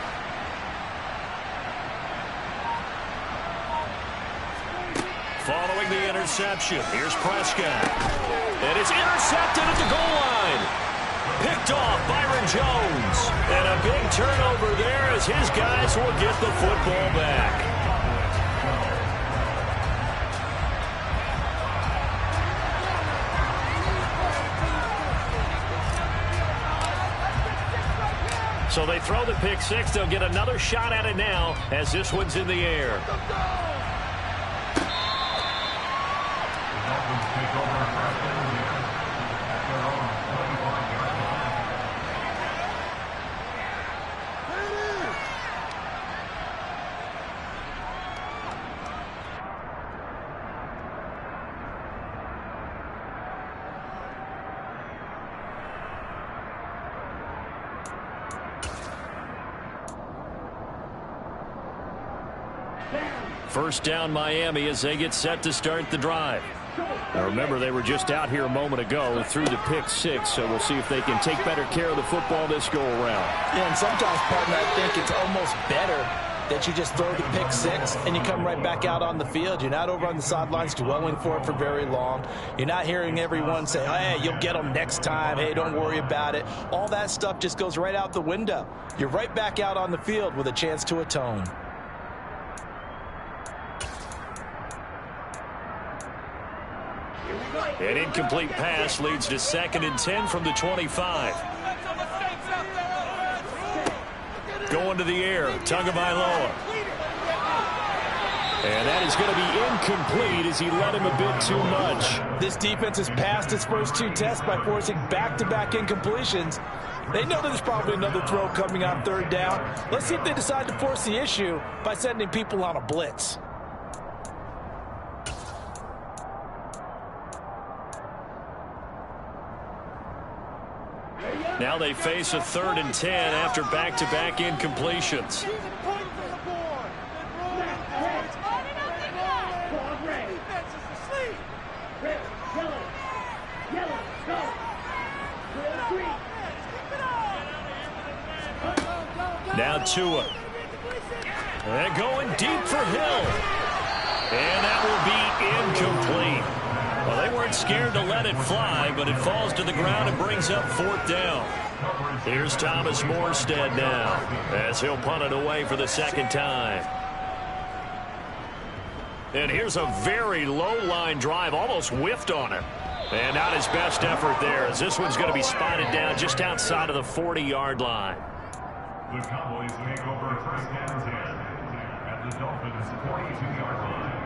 Following the interception, here's Prescott. And it's intercepted at the goal line. Picked off Byron Jones. And a big turnover there as his guys will get the football back. So they throw the pick six. They'll get another shot at it now as this one's in the air. First down Miami as they get set to start the drive. Now remember, they were just out here a moment ago through the pick six, so we'll see if they can take better care of the football this go around. Yeah, and sometimes, partner, I think it's almost better that you just throw the pick six and you come right back out on the field. You're not over on the sidelines dwelling for it for very long. You're not hearing everyone say, hey, you'll get them next time. Hey, don't worry about it. All that stuff just goes right out the window. You're right back out on the field with a chance to atone. An incomplete pass leads to 2nd and 10 from the 25. Going to the air, Tagovailoa. And that is going to be incomplete as he led him a bit too much. This defense has passed its first two tests by forcing back-to-back incompletions. They know there's probably another throw coming on third down. Let's see if they decide to force the issue by sending people on a blitz. Now they face a 3rd and 10 after back-to-back incompletions. Now Tua. They're going deep for Hill. And that will be incomplete. Well, they weren't scared to let it fly, but it falls to the ground and brings up 4th down. Here's Thomas Morstead now as he'll punt it away for the 2nd time. And here's a very low-line drive, almost whiffed on it. And not his best effort there, as this one's going to be spotted down just outside of the 40-yard line. The Cowboys make over 1st and 10 at the Dolphins' 42-yard line.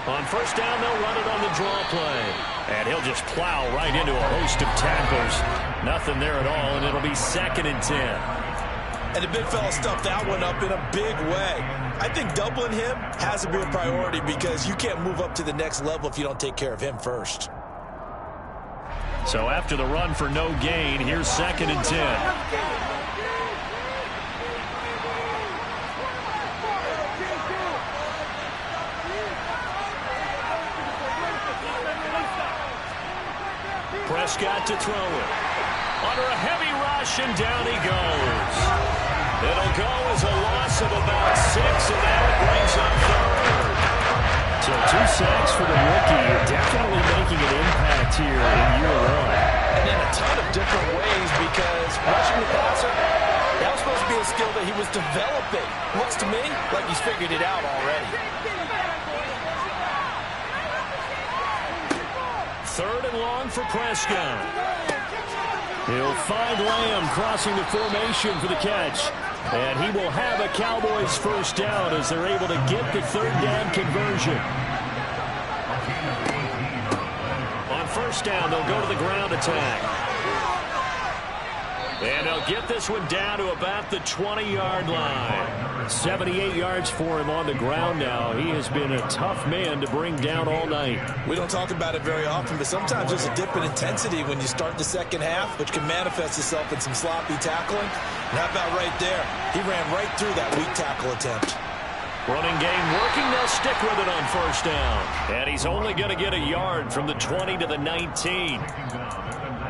On 1st down, they'll run it on the draw play. And he'll just plow right into a host of tacklers. Nothing there at all, and it'll be 2nd and 10. And the big fella stuffed that one up in a big way. I think doubling him has to be a priority because you can't move up to the next level if you don't take care of him first. So after the run for no gain, here's 2nd and 10. Prescott to throw it. Under a heavy rush, and down he goes. It'll go as a loss of about 6, and now it brings up 3rd. So 2 sacks for the rookie. Definitely making an impact here in year 1. And in a ton of different ways because rushing the passer, that was supposed to be a skill that he was developing. Looks to me like he's figured it out already. 3rd and long for Prescott. He'll find Lamb crossing the formation for the catch. And he will have a Cowboys 1st down as they're able to get the 3rd down conversion. On 1st down, they'll go to the ground attack. And they'll get this one down to about the 20-yard line. 78 yards for him on the ground now. He has been a tough man to bring down all night. We don't talk about it very often, but sometimes there's a dip in intensity when you start the second half, which can manifest itself in some sloppy tackling. And how about right there? He ran right through that weak tackle attempt. Running game working. They'll stick with it on first down. And he's only going to get a yard from the 20 to the 19.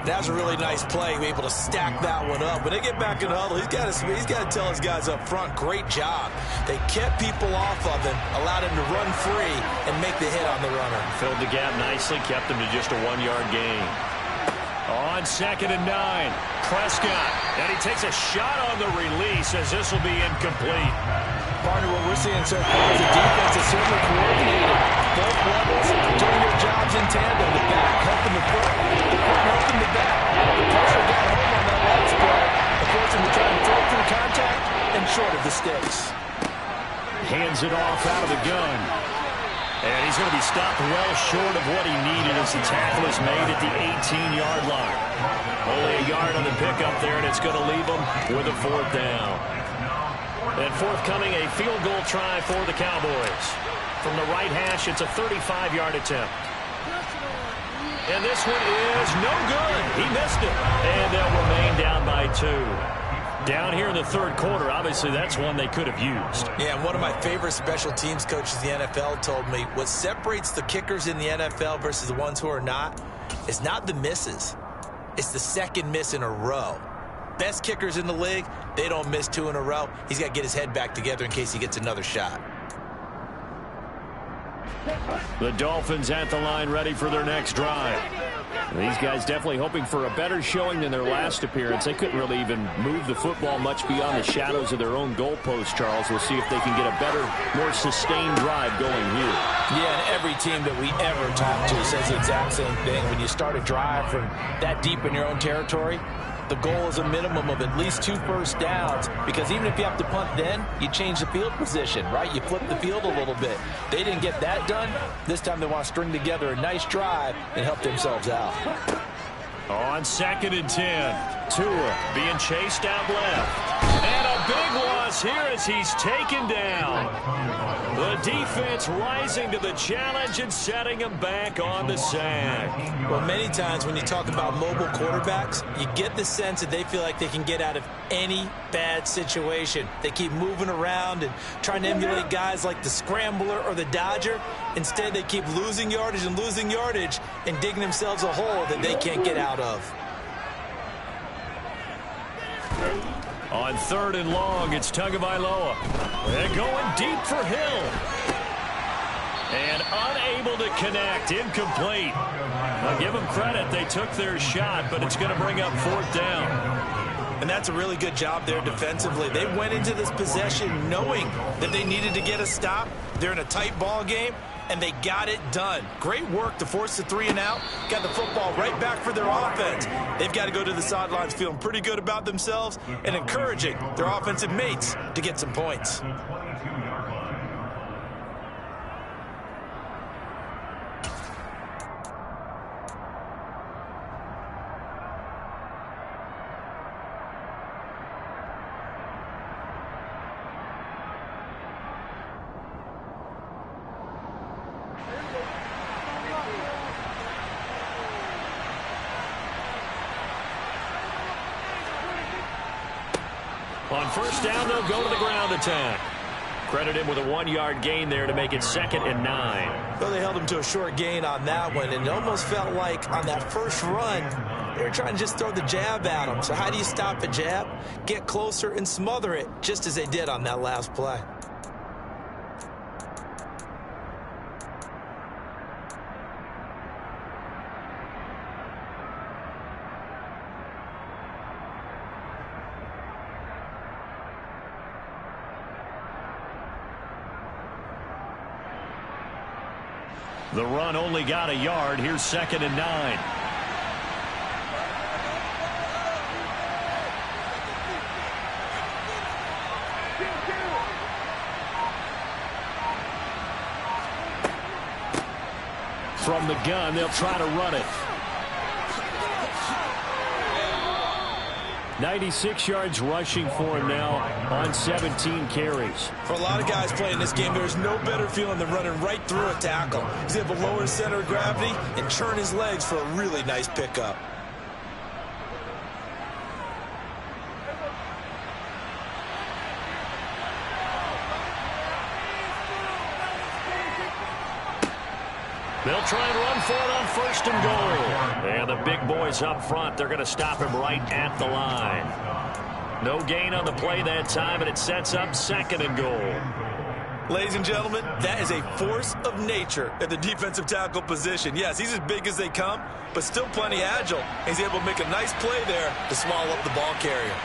That was a really nice play, able to stack that one up. When they get back in the huddle, he's got to tell his guys up front, great job. They kept people off of him, allowed him to run free and make the hit on the runner. Filled the gap nicely, kept him to just a 1-yard gain. On 2nd and 9, Prescott, and he takes a shot on the release as this will be incomplete. Partner, what we're seeing so far is the defense is certainly coordinated. Both levels doing their jobs in tandem. The back helping the front, the front helping the back. The pressure got home on that last play, forcing him to try and throw through contact and short of the sticks. Hands it off out of the gun. And he's going to be stopped well short of what he needed as the tackle is made at the 18-yard line. Only a yard on the pickup there, and it's going to leave him with a 4th down. And forthcoming, a field goal try for the Cowboys. From the right hash, it's a 35-yard attempt. And this one is no good. He missed it. And they'll remain down by 2. Down here in the 3rd quarter, obviously that's one they could have used. Yeah, and one of my favorite special teams coaches in the NFL told me what separates the kickers in the NFL versus the ones who are not is not the misses. It's the second miss in a row. Best kickers in the league, they don't miss 2 in a row. He's got to get his head back together in case he gets another shot. The Dolphins at the line ready for their next drive. These guys definitely hoping for a better showing than their last appearance. They couldn't really even move the football much beyond the shadows of their own goalpost, Charles. We'll see if they can get a better, more sustained drive going here. Yeah, and every team that we ever talk to says the exact same thing. When you start a drive from that deep in your own territory, the goal is a minimum of at least 2 first downs, because even if you have to punt then, you change the field position, right? You flip the field a little bit. They didn't get that done. This time they want to string together a nice drive and help themselves out. On 2nd and 10, Tua being chased out left. And a big loss here as he's taken down. The defense rising to the challenge and setting him back on the sack. Well, many times when you talk about mobile quarterbacks, you get the sense that they feel like they can get out of any bad situation. They keep moving around and trying to emulate guys like the Scrambler or the Dodger. Instead, they keep losing yardage and digging themselves a hole that they can't get out of. On 3rd and long, it's Tagovailoa. They're going deep for Hill. And unable to connect, incomplete. I'll give them credit, they took their shot, but it's going to bring up 4th down. And that's a really good job there defensively. They went into this possession knowing that they needed to get a stop. They're in a tight ball game, and they got it done. Great work to force the 3 and out. Got the football right back for their offense. They've got to go to the sidelines feeling pretty good about themselves and encouraging their offensive mates to get some points. On 1st down, they'll go to the ground attack. Credit him with a 1-yard gain there to make it 2nd and 9. Well, they held him to a short gain on that one, and it almost felt like on that first run, they were trying to just throw the jab at him. So how do you stop a jab? Get closer and smother it, just as they did on that last play. The run only got a yard. Here's 2nd and 9. From the gun, they'll try to run it. 96 yards rushing for him now on 17 carries. For a lot of guys playing this game, there's no better feeling than running right through a tackle. He's able to lower his center of gravity and turn his legs for a really nice pickup. They'll try and run for it on 1st and goal. And the big boys up front, they're going to stop him right at the line. No gain on the play that time, and it sets up 2nd and goal. Ladies and gentlemen, that is a force of nature at the defensive tackle position. Yes, he's as big as they come, but still plenty agile. He's able to make a nice play there to swallow up the ball carrier.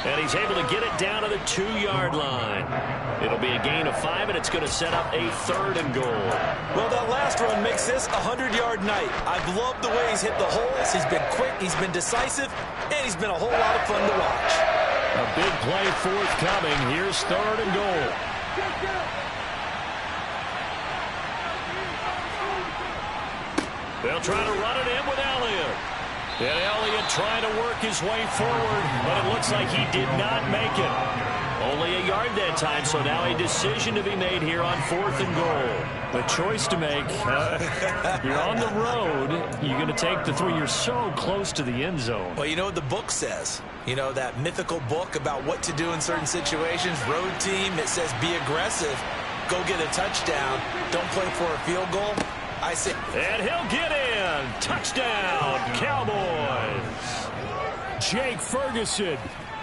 And he's able to get it down to the 2-yard line. It'll be a gain of 5, and it's going to set up a 3rd and goal. Well, that last run makes this a 100-yard night. I've loved the way he's hit the holes. He's been quick, he's been decisive, and he's been a whole lot of fun to watch. A big play forthcoming. Here's 3rd and goal. They'll try to run it in with Elliott. And Elliott trying to work his way forward, but it looks like he did not make it. Only a yard that time, so now a decision to be made here on 4th and goal. The choice to make. You're on the road. You're going to take the 3. You're so close to the end zone. Well, you know what the book says. You know, that mythical book about what to do in certain situations. Road team, it says be aggressive. Go get a touchdown. Don't play for a field goal. I say. And he'll get in. Touchdown, Cowboys. Jake Ferguson,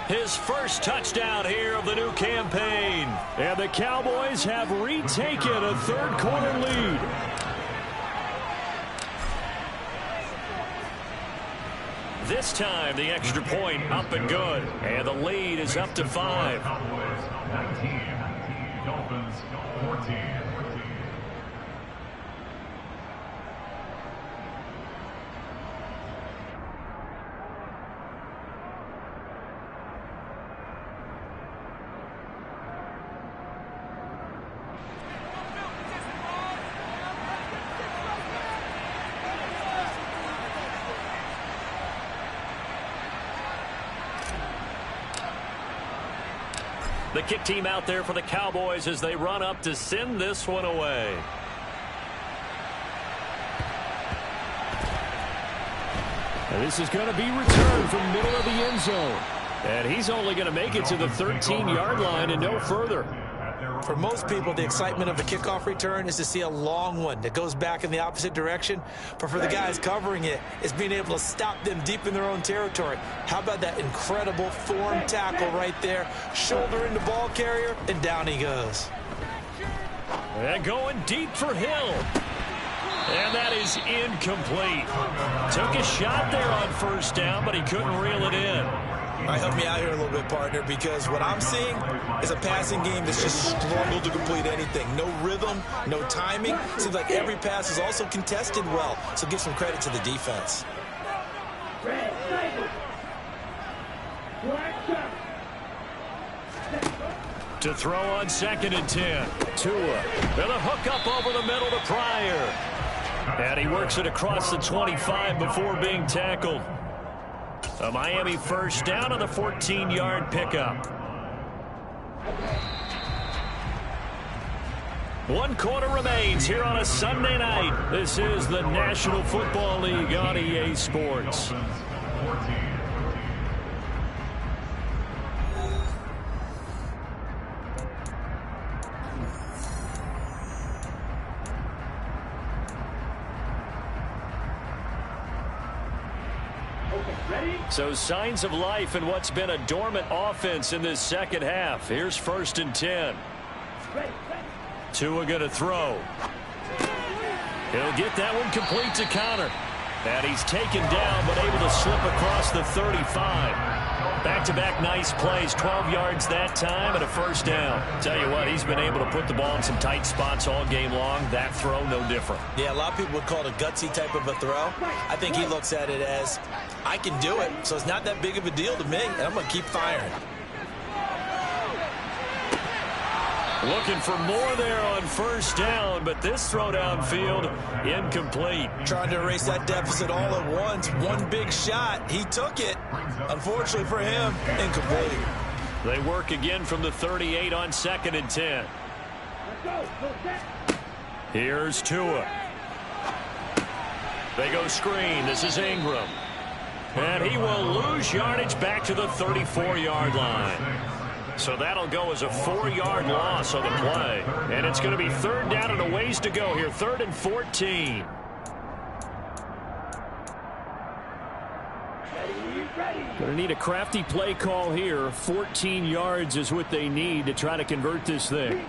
his first touchdown here of the new campaign. And the Cowboys have retaken a 3rd quarter lead. This time, the extra point up and good. And the lead is up to 5. Cowboys 19, Dolphins 14. The kick team out there for the Cowboys as they run up to send this one away. And this is going to be returned from middle of the end zone. And he's only going to make it to the 13-yard line and no further. For most people, the excitement of a kickoff return is to see a long one that goes back in the opposite direction. But for the guys covering it, it's being able to stop them deep in their own territory. How about that incredible form tackle right there? Shoulder in the ball carrier, and down he goes. And going deep for Hill. And that is incomplete. Took a shot there on 1st down, but he couldn't reel it in. All right, help me out here a little bit, partner, because what I'm seeing is a passing game that's just struggled to complete anything. No rhythm, no timing. Seems like every pass is also contested well, so give some credit to the defense. To throw on 2nd and 10. Tua. And a hook up over the middle to Pryor. And he works it across the 25 before being tackled. A Miami 1st down on the 14-yard pickup. 1 quarter remains here on a Sunday night. This is the National Football League on EA Sports. So signs of life in what's been a dormant offense in this 2nd half. Here's 1st and 10. Tua going to throw. He'll get that one complete to Connor. And he's taken down but able to slip across the 35. Back-to-back nice plays, 12 yards that time and a 1st down. Tell you what, he's been able to put the ball in some tight spots all game long. That throw, no different. Yeah, a lot of people would call it a gutsy type of a throw. I think he looks at it as, I can do it, so it's not that big of a deal to me, and I'm going to keep firing. Looking for more there on first down, but this throw downfield incomplete. Trying to erase that deficit all at once. One big shot. He took it. Unfortunately for him, incomplete. They work again from the 38 on 2nd and 10. Here's Tua. They go screen. This is Ingram. And he will lose yardage back to the 34-yard line. So that'll go as a 4-yard loss on the play. And it's going to be 3rd down and a ways to go here. 3rd and 14. Going to need a crafty play call here. 14 yards is what they need to try to convert this thing.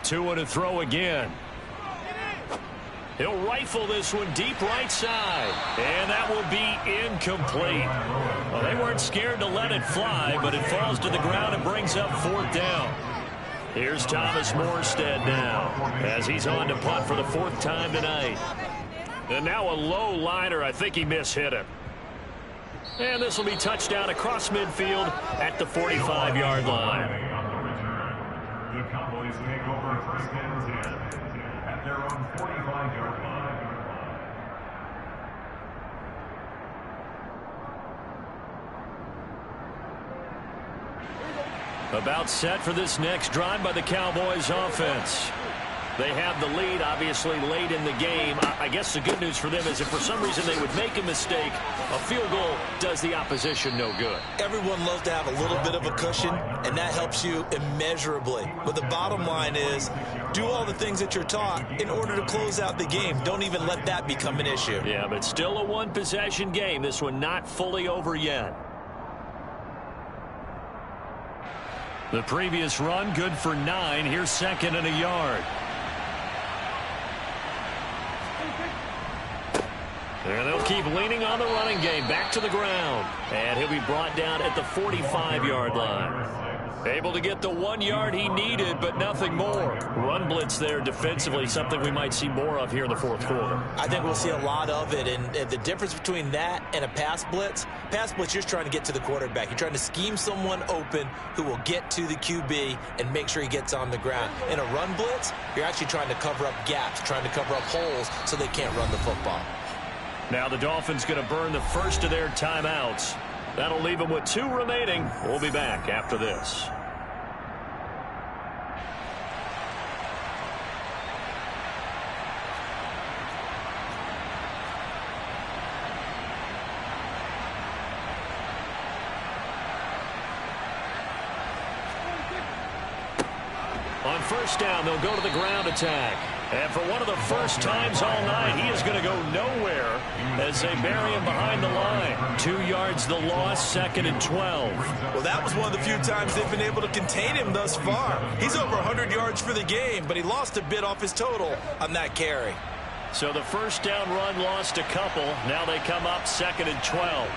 Tua to throw again. He'll rifle this one deep right side. And that will be incomplete. Well, they weren't scared to let it fly, but it falls to the ground and brings up 4th down. Here's Thomas Morstead now as he's on to punt for the 4th time tonight. And now a low liner. I think he mishit it. And this will be touchdown across midfield at the 45-yard line. The Cowboys take over 1st and 10 at their own 45-yard line. About set for this next drive by the Cowboys offense. They have the lead, obviously, late in the game. I guess the good news for them is if for some reason they would make a mistake, a field goal does the opposition no good. Everyone loves to have a little bit of a cushion, and that helps you immeasurably. But the bottom line is, do all the things that you're taught in order to close out the game. Don't even let that become an issue. Yeah, but still a one-possession game. This one not fully over yet. The previous run, good for 9. Here's 2nd and a yard. And they'll keep leaning on the running game. Back to the ground. And he'll be brought down at the 45-yard line. Able to get the 1 yard he needed, but nothing more. Run blitz there defensively, something we might see more of here in the 4th quarter. I think we'll see a lot of it, and the difference between that and a pass blitz, you're just trying to get to the quarterback. You're trying to scheme someone open who will get to the QB and make sure he gets on the ground. In a run blitz, you're actually trying to cover up gaps, trying to cover up holes so they can't run the football. Now the Dolphins going to burn the first of their timeouts. That'll leave them with 2 remaining. We'll be back after this. On first down, they'll go to the ground attack. And for one of the first times all night, he is going to go nowhere as they bury him behind the line. 2 yards the loss, 2nd and 12. Well, that was one of the few times they've been able to contain him thus far. He's over 100 yards for the game, but he lost a bit off his total on that carry. So the first down run lost a couple. Now they come up 2nd and 12.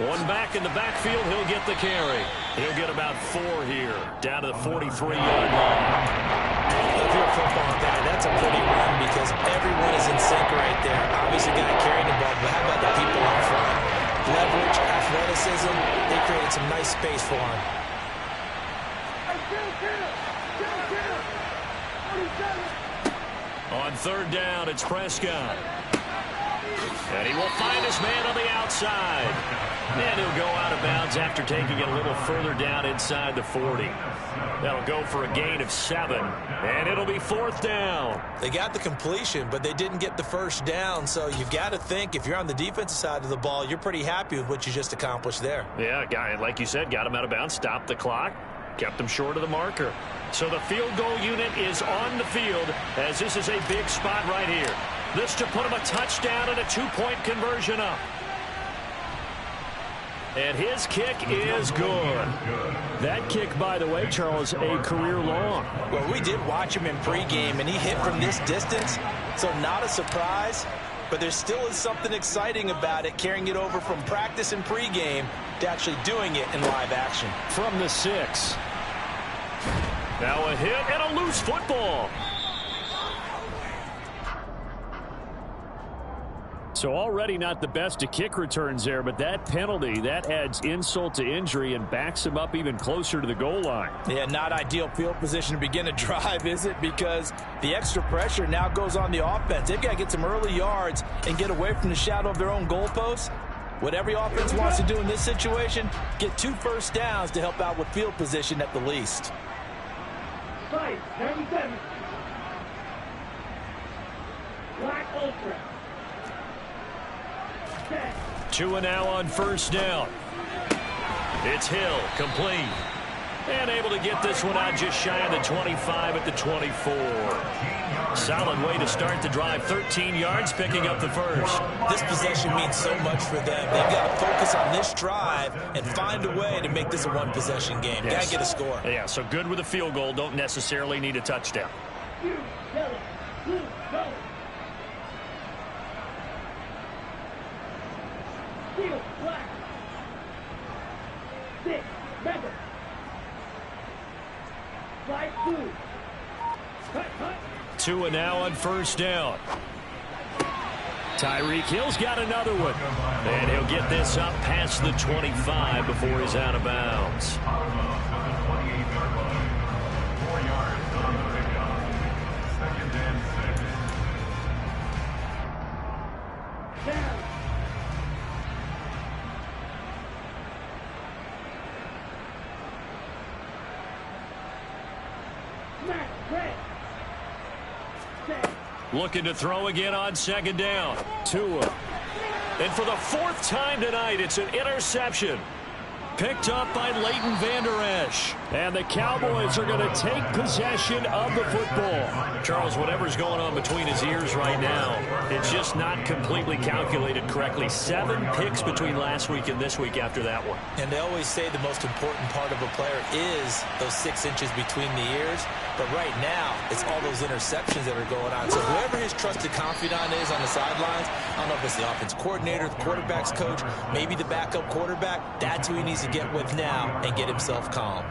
One back in the backfield, he'll get the carry. He'll get about 4 here, down to the 43-yard line. If you're a football guy, that's a pretty run because everyone is in sync right there. Obviously, guy carrying the ball, but how about the people up front? Leverage, athleticism, they created some nice space for him. On 3rd down, it's Prescott. And he will find his man on the outside. And he'll go out of bounds after taking it a little further down inside the 40. That'll go for a gain of 7. And it'll be 4th down. They got the completion, but they didn't get the first down. So you've got to think, if you're on the defensive side of the ball, you're pretty happy with what you just accomplished there. Yeah, guy, like you said, got him out of bounds, stopped the clock, kept him short of the marker. So the field goal unit is on the field as this is a big spot right here. This to put him a touchdown and a 2-point conversion up. And his kick is good. That kick, by the way, Charles, a career long. Well, we did watch him in pregame, and he hit from this distance, so not a surprise. But there still is something exciting about it, carrying it over from practice and pregame to actually doing it in live action. From the 6. Now a hit and a loose football. So already not the best of kick returns there, but that penalty, that adds insult to injury and backs him up even closer to the goal line. Yeah, not ideal field position to begin a drive, is it? Because the extra pressure now goes on the offense. They've got to get some early yards and get away from the shadow of their own goalposts. What every offense wants to do in this situation, get 2 first downs to help out with field position at the least. 97. Black Ultra. 2 now on first down. It's Hill, complete. And able to get this one out just shy of the 25 at the 24. Solid way to start the drive. 13 yards, picking up the first. This possession means so much for them. They've got to focus on this drive and find a way to make this a one-possession game. Yes. Got to get a score. Yeah, so good with a field goal. Don't necessarily need a touchdown. Black. 6. Member. Flight 2. Cut. 2 now on first down. Tyreek Hill's got another one. And he'll get this up past the 25 before he's out of bounds. 4 yards on the pickup. 2nd and 6. Down. Looking to throw again on 2nd down. Tua. And for the 4th time tonight, it's an interception. Picked up by Leighton Vander Esch. And the Cowboys are going to take possession of the football. Charles, whatever's going on between his ears right now, it's just not completely calculated correctly. 7 picks between last week and this week after that one. And they always say the most important part of a player is those 6 inches between the ears. But right now, it's all those interceptions that are going on. So whoever his trusted confidant is on the sidelines, I don't know if it's the offense coordinator, the quarterback's coach, maybe the backup quarterback, that's who he needs to get with now and get himself calm.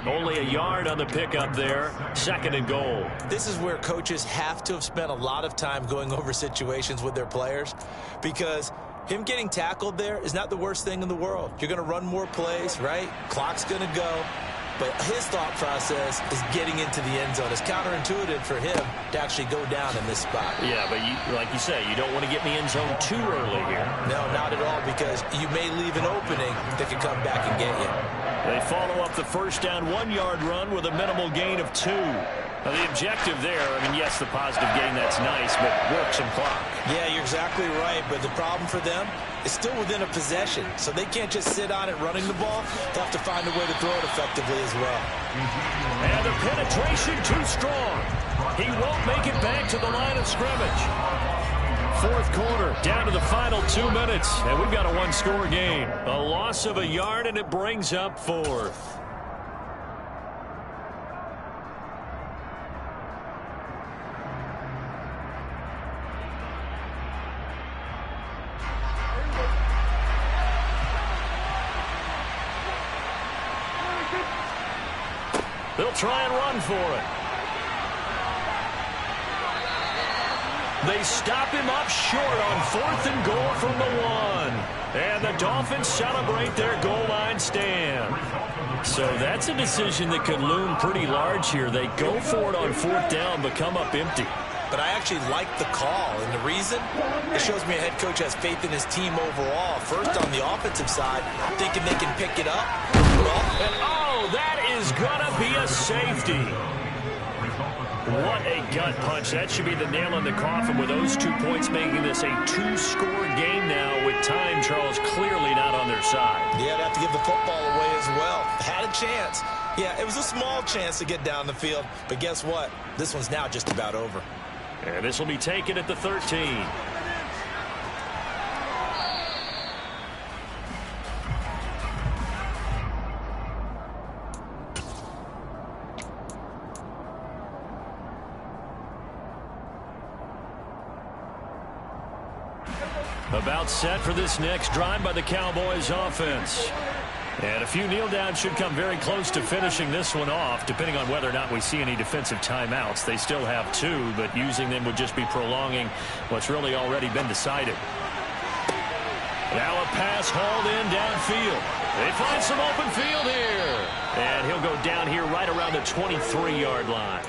Only a yard on the pickup there. 2nd and goal. This is where coaches have to have spent a lot of time going over situations with their players, because him getting tackled there is not the worst thing in the world. You're going to run more plays, right? Clock's going to go. But his thought process is getting into the end zone. It's counterintuitive for him to actually go down in this spot. Yeah, but like you say, you don't want to get in the end zone too early here. No, not at all, because you may leave an opening that could come back and get you. They follow up the first down 1-yard run with a minimal gain of 2. Now, the objective there, I mean, yes, the positive gain, that's nice, but work some clock. Yeah, you're exactly right, but the problem for them is still within a possession, so they can't just sit on it running the ball. They'll have to find a way to throw it effectively as well. And the penetration too strong. He won't make it back to the line of scrimmage. 4th quarter, down to the final 2 minutes, and we've got a 1-score game. A loss of a yard, and it brings up 4th. They'll try and run for it. They stop him up short on 4th and goal from the 1. And the Dolphins celebrate their goal line stand. So that's a decision that could loom pretty large here. They go for it on 4th down, but come up empty. But I actually like the call, and the reason? It shows me a head coach has faith in his team overall. First, on the offensive side, thinking they can pick it up. And oh, that is going to be a safety. What a gut punch. That should be the nail in the coffin with those 2 points, making this a 2-score game now with time, Charles, clearly not on their side. Yeah, they have to give the football away as well. Had a chance. Yeah, it was a small chance to get down the field, but guess what? This one's now just about over. And this will be taken at the 13. About set for this next drive by the Cowboys offense. And a few kneel downs should come very close to finishing this one off, depending on whether or not we see any defensive timeouts. They still have 2, but using them would just be prolonging what's really already been decided. Now a pass hauled in downfield. They find some open field here. And he'll go down here right around the 23-yard line.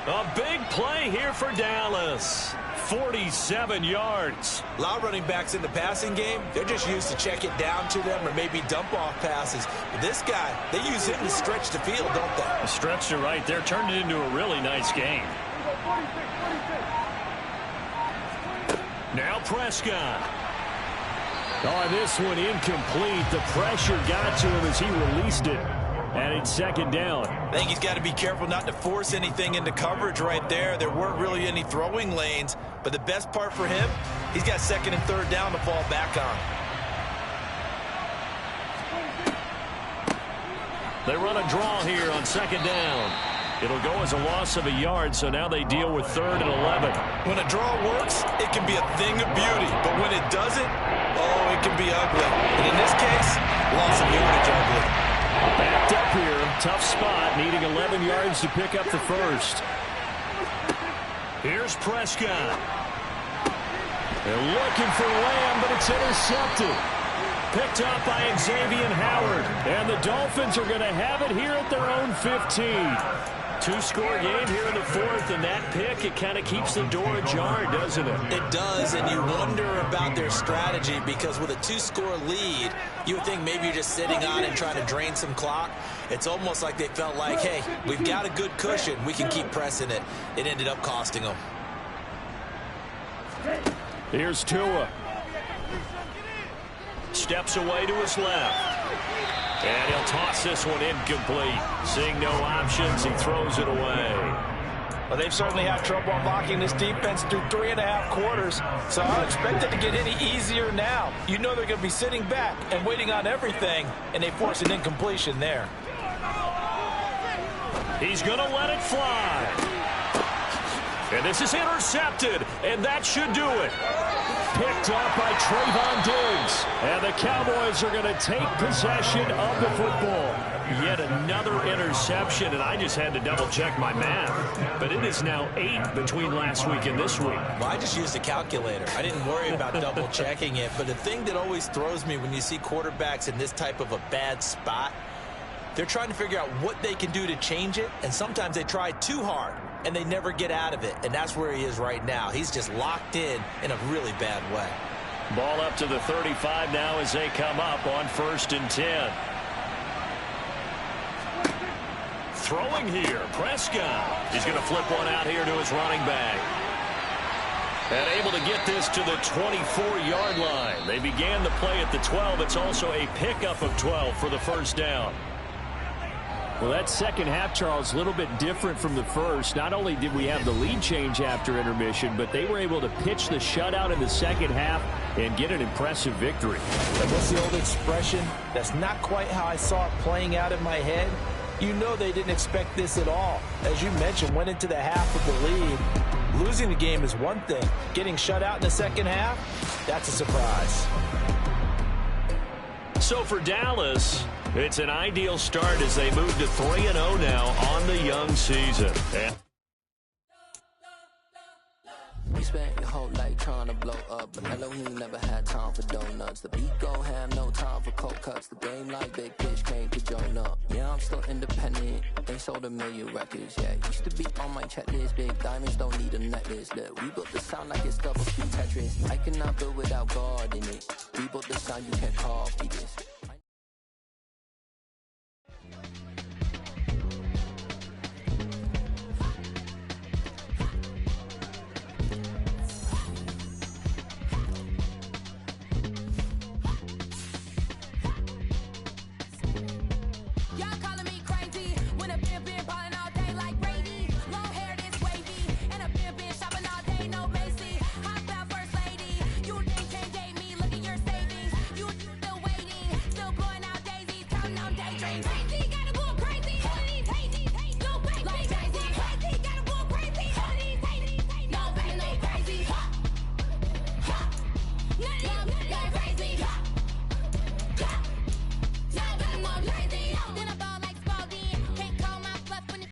A big play here for Dallas. 47 yards. A lot of running backs in the passing game, they're just used to check it down to them or maybe dump off passes. But this guy, they use him to stretch the field, don't they? Stretched it right there, turned it into a really nice game. Now Prescott. Oh, this one incomplete. The pressure got to him as he released it. And it's second down. I think he's got to be careful not to force anything into coverage right there. There weren't really any throwing lanes. But the best part for him, he's got second and third down to fall back on. They run a draw here on second down. It'll go as a loss of a yard, so now they deal with 3rd and 11. When a draw works, it can be a thing of beauty. But when it doesn't, oh, it can be ugly. And in this case, loss of yardage ugly. Backed up here, tough spot, needing 11 yards to pick up the first. Here's Prescott. They're looking for Lamb, but it's intercepted. Picked up by Xavier Howard. And the Dolphins are going to have it here at their own 15. Two-score game here in the fourth, and that pick, it kind of keeps the door ajar, doesn't it? It does, and you wonder about their strategy because with a two-score lead, you would think maybe you're just sitting on and trying to drain some clock. It's almost like they felt like, hey, we've got a good cushion. We can keep pressing it. It ended up costing them. Here's Tua. Steps away to his left. And he'll toss this one incomplete. Seeing no options, he throws it away. Well, they've certainly had trouble unlocking this defense through 3.5 quarters, so I don't expect it to get any easier now. You know they're going to be sitting back and waiting on everything, and they force an incompletion there. He's going to let it fly. And this is intercepted, and that should do it. Picked up by Trayvon Diggs. And the Cowboys are going to take possession of the football. Yet another interception, and I just had to double-check my math. But it is now 8 between last week and this week. Well, I just used a calculator. I didn't worry about double-checking it. But the thing that always throws me when you see quarterbacks in this type of a bad spot, they're trying to figure out what they can do to change it, and sometimes they try too hard, and they never get out of it. And that's where he is right now. He's just locked in a really bad way. Ball up to the 35 now as they come up on 1st and 10. Throwing here, Prescott. He's going to flip one out here to his running back. And able to get this to the 24-yard line. They began the play at the 12. It's also a pickup of 12 for the first down. Well, that second half, Charles, a little bit different from the first. Not only did we have the lead change after intermission, but they were able to pitch the shutout in the second half and get an impressive victory. Like, what's the old expression? That's not quite how I saw it playing out in my head. You know they didn't expect this at all. As you mentioned, went into the half with the lead. Losing the game is one thing. Getting shut out in the second half, that's a surprise. So for Dallas, it's an ideal start as they move to 3-0 now on the young season. You spent your whole life trying to blow up, but Elohim never had time for donuts. The beat gon' have no time for cold cuts. The game like Big Fish came to join up. Yeah, I'm still independent. They sold 1 million records, yeah. Used to be on my checklist. Big diamonds don't need a necklace. Look, we built the sound like it's double Q Tetris. I cannot build without God in it. We built the sound you can